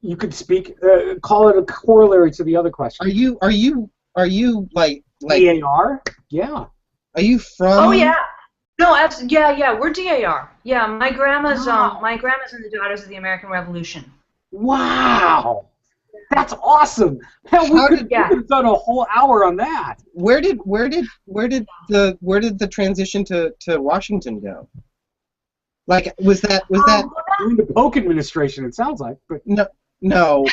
S3: You could speak, call it a corollary to the other question.
S2: Are you like
S3: DAR? Yeah.
S2: Are you from?
S1: Oh yeah. No, yeah, we're DAR. Yeah, my grandma's in the Daughters of the American Revolution.
S3: Wow. That's awesome. Hell, we could have done a whole hour on that.
S2: Where did the transition to Washington go? Like, was that
S3: during the Polk administration? It sounds like, but
S2: no.
S1: No.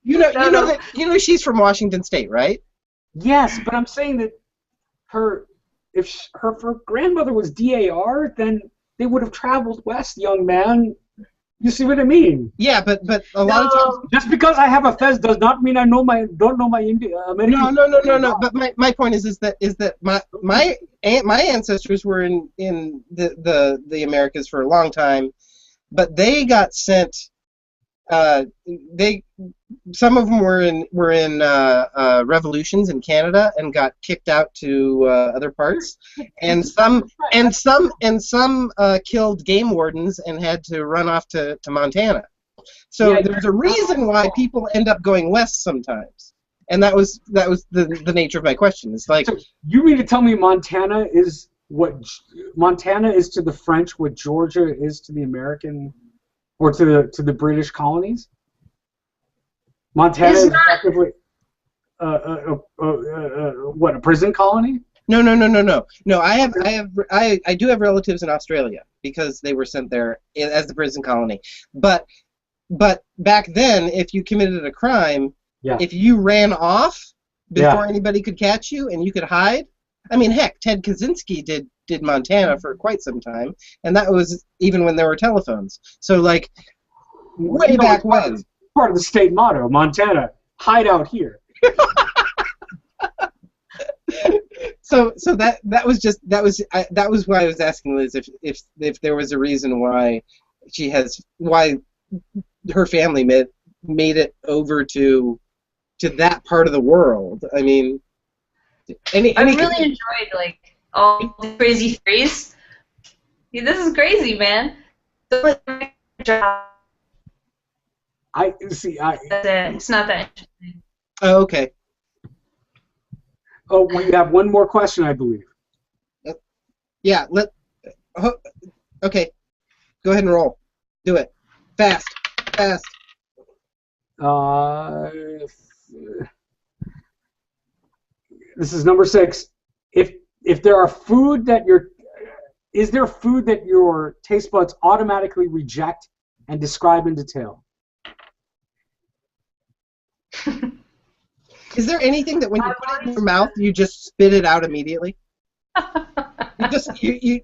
S2: You know she's from Washington State, right?
S3: Yes, but I'm saying that her grandmother was DAR, then they would have traveled west, young man. You see what I mean?
S2: Yeah, but a lot of times,
S3: just because I have a fez does not mean I don't know my American.
S2: No. But my point is that my ancestors were in the Americas for a long time, but they got sent. Some of them were in revolutions in Canada and got kicked out to other parts, and some killed game wardens and had to run off to Montana. So there's a reason why people end up going west sometimes, and that was the nature of my question. It's like,
S3: so you mean to tell me Montana is to the French what Georgia is to the American, or to the British colonies? Montana is effectively what, a prison colony?
S2: No. I do have relatives in Australia because they were sent there as the prison colony. But back then, if you committed a crime, if you ran off before anybody could catch you and you could hide, I mean, heck, Ted Kaczynski did Montana for quite some time, and that was even when there were telephones. So, like, way back when.
S3: Part of the state motto, Montana, hide out here.
S2: So that was why I was asking Liz if there was a reason why her family made it over to that part of the world. I mean,
S1: I really enjoyed like all the crazy theories. Yeah, this is crazy, man.
S2: That's it.
S1: It's not that interesting.
S2: Oh, okay.
S3: Oh, we have one more question, I believe.
S2: Yeah. Okay. Go ahead and roll. Do it. Fast.
S3: This is number 6. If there are is there food that your taste buds automatically reject and describe in detail?
S2: Is there anything that when you put it in your mouth, you just spit it out immediately? You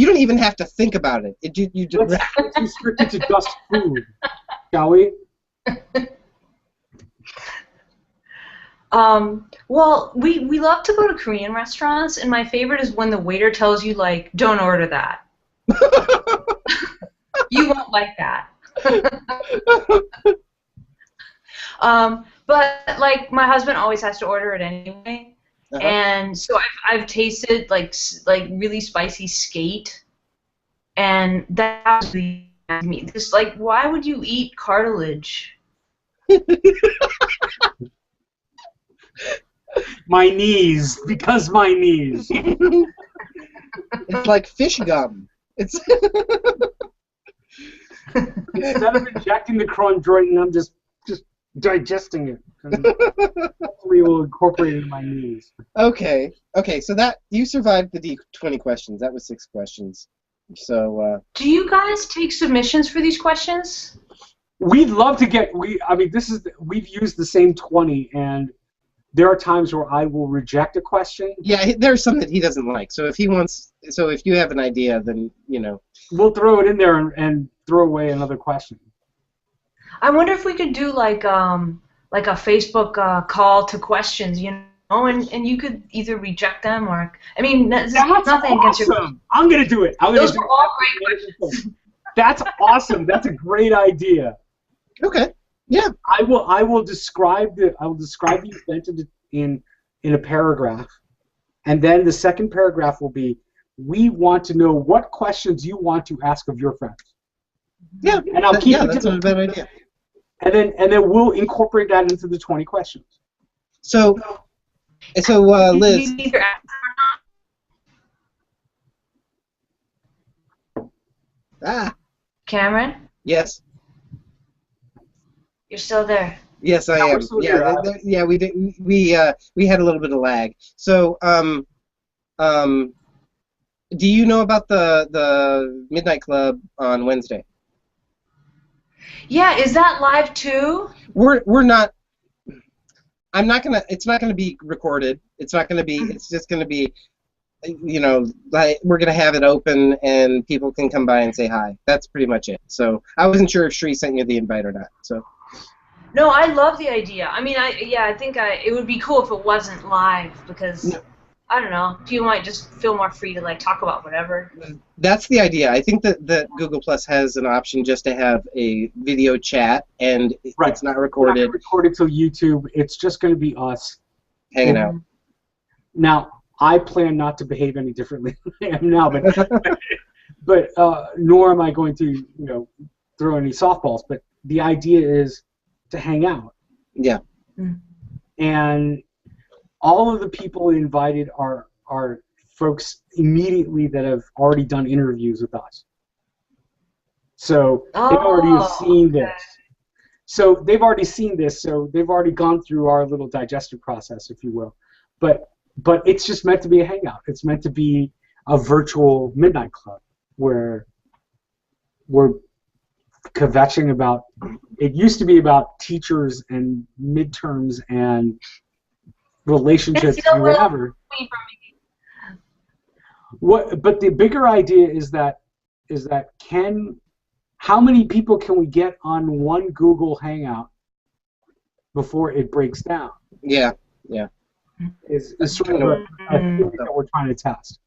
S2: don't even have to think about it. You just
S3: let's restrict it to just food, shall we?
S1: Well, we love to go to Korean restaurants, and my favorite is when the waiter tells you, like, don't order that. You won't like that. But like my husband always has to order it anyway, and so I've tasted like really spicy skate, and that's me. Just like, why would you eat cartilage?
S3: My knees, because my knees.
S2: It's like fish gum. It's
S3: instead of injecting the chondroitin, I'm just digesting it. Hopefully, it will incorporate it in my knees.
S2: Okay. So that you survived the D20 questions. That was 6 questions. So.
S1: Do you guys take submissions for these questions?
S3: We'd love to get. We've used the same 20, and there are times where I will reject a question.
S2: Yeah, there's some that he doesn't like. So if you have an idea, then
S3: we'll throw it in there and throw away another question.
S1: I wonder if we could do like a Facebook call to questions, and you could either reject them or nothing against your.
S3: I'm gonna do it.
S1: Those are all great questions.
S3: That's awesome. That's a great idea.
S2: Okay. Yeah.
S3: I will describe the event in a paragraph, and then the second paragraph will be, we want to know what questions you want to ask of your friends.
S2: Yeah.
S3: And I'll keep it.
S2: That's not a bad idea.
S3: And then we'll incorporate that into the 20 questions.
S2: So Liz.
S1: Cameron?
S2: Yes.
S1: You're still there.
S2: Yes, I am. Yeah, we did. We had a little bit of lag. So, do you know about the Midnight Club on Wednesday?
S1: Yeah, is that live too?
S2: We're not. I'm not gonna. It's not gonna be recorded. It's not gonna be. It's just gonna be. Like we're gonna have it open and people can come by and say hi. That's pretty much it. So I wasn't sure if Shree sent you the invite or not. So.
S1: No, I love the idea. I think it would be cool if it wasn't live because I don't know, people might just feel more free to talk about whatever.
S2: That's the idea. I think that Google Plus has an option just to have a video chat and it's not recorded.
S3: It's not recorded to YouTube. It's just going to be us
S2: hanging out.
S3: Now, I plan not to behave any differently than I am now, but nor am I going to throw any softballs. But the idea is to hang out.
S2: Yeah.
S3: And all of the people invited are folks immediately that have already done interviews with us. So they already have seen this. So they've already seen this, so they've already gone through our little digestion process, if you will. But it's just meant to be a hangout. It's meant to be a virtual midnight club where we're kvetching about. It used to be about teachers and midterms and relationships and whatever. But the bigger idea is that how many people can we get on one Google Hangout before it breaks down?
S2: Yeah.
S3: Is sort of a theory that we're trying to test.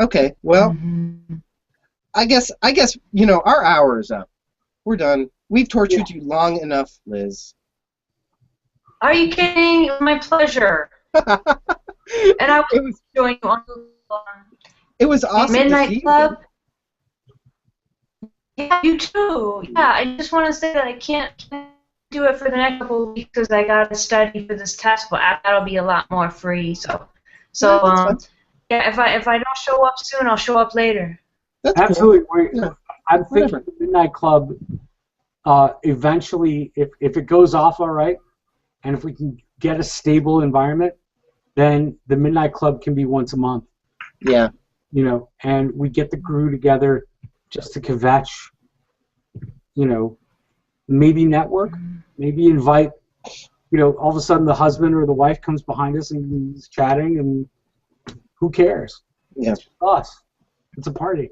S2: Okay. Well, I guess our hour is up. We're done. We've tortured you long enough, Liz.
S1: Are you kidding? It was my pleasure. And I was enjoying you on
S2: It was awesome.
S1: Midnight Club. Yeah, you too. Yeah, I just want to say that I can't do it for the next couple of weeks because I got to study for this test, but that'll be a lot more free. So if I don't show up soon, I'll show up later.
S2: That's
S3: absolutely.
S2: Cool. Yeah.
S3: I'm thinking the Midnight Club. Eventually, if it goes off all right, and if we can get a stable environment, then the Midnight Club can be once a month.
S2: Yeah.
S3: And we get the crew together just to kvetch. Maybe network, maybe invite. All of a sudden the husband or the wife comes behind us and is chatting, and who cares?
S2: Yeah.
S3: It's us. It's a party.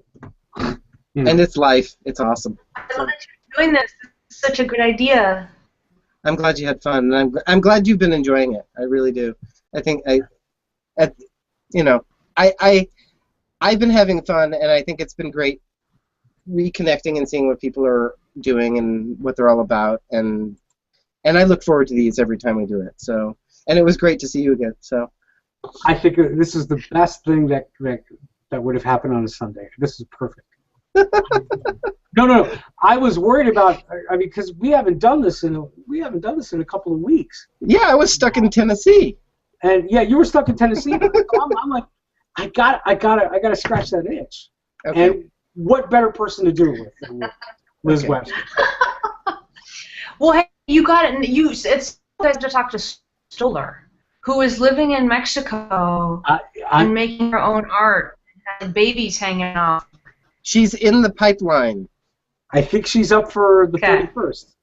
S2: And it's life. It's awesome.
S1: I love that you're doing this. It's such a good idea.
S2: I'm glad you had fun, and I'm glad you've been enjoying it. I really do. I think I've been having fun, and I think it's been great reconnecting and seeing what people are doing and what they're all about, and I look forward to these every time we do it. So, and it was great to see you again. So,
S3: I think this is the best thing that would have happened on a Sunday. This is perfect. No. I was worried about. Because we haven't done this in a couple of weeks.
S2: Yeah, I was stuck in Tennessee.
S3: And yeah, you were stuck in Tennessee. I'm like, I gotta scratch that itch.
S2: Okay.
S3: And what better person to do it with than Liz Webster?
S1: Well, hey, you got it. It's you guys to talk to Stoller, who is living in Mexico and making her own art. And babies hanging off.
S2: She's in the pipeline.
S3: I think she's up for the 31st.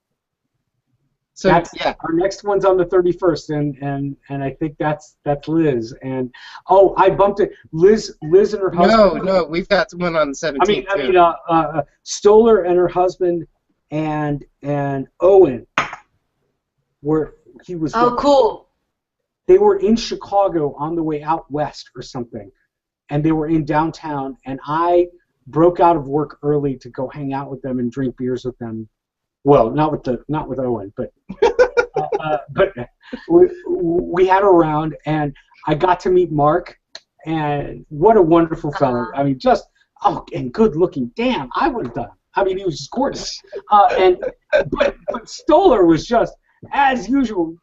S2: So yeah,
S3: our next one's on the 31st, and I think that's Liz. And oh, I bumped it. Liz and her husband.
S2: No, we've got one on the 17th.
S3: Stoller and her husband and Owen he was.
S1: Oh, cool.
S3: They were in Chicago on the way out west or something, and they were in downtown, and I broke out of work early to go hang out with them and drink beers with them. Well, not with Owen, but we had a round, and I got to meet Mark, and what a wonderful fellow. I mean, and good looking. Damn, I would have done. I mean, he was just gorgeous. But Stoller was just, as usual,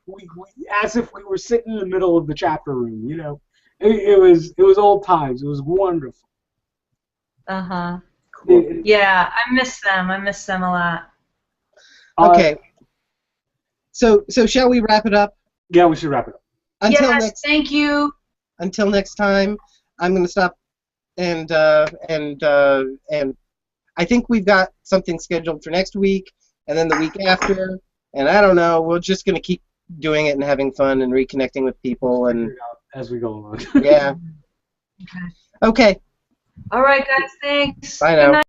S3: as if we were sitting in the middle of the chapter room. You know, it was old times. It was wonderful.
S1: Cool. Yeah, I miss them. I miss them a lot.
S2: Okay. So shall we wrap it up?
S3: Yeah, we should wrap it up.
S1: Thank you.
S2: Until next time, I'm going to stop, and I think we've got something scheduled for next week, and then the week after, and I don't know. We're just going to keep doing it and having fun and reconnecting with people and
S3: as we go along.
S2: Yeah. Okay.
S1: All right, guys. Thanks.
S2: Bye now.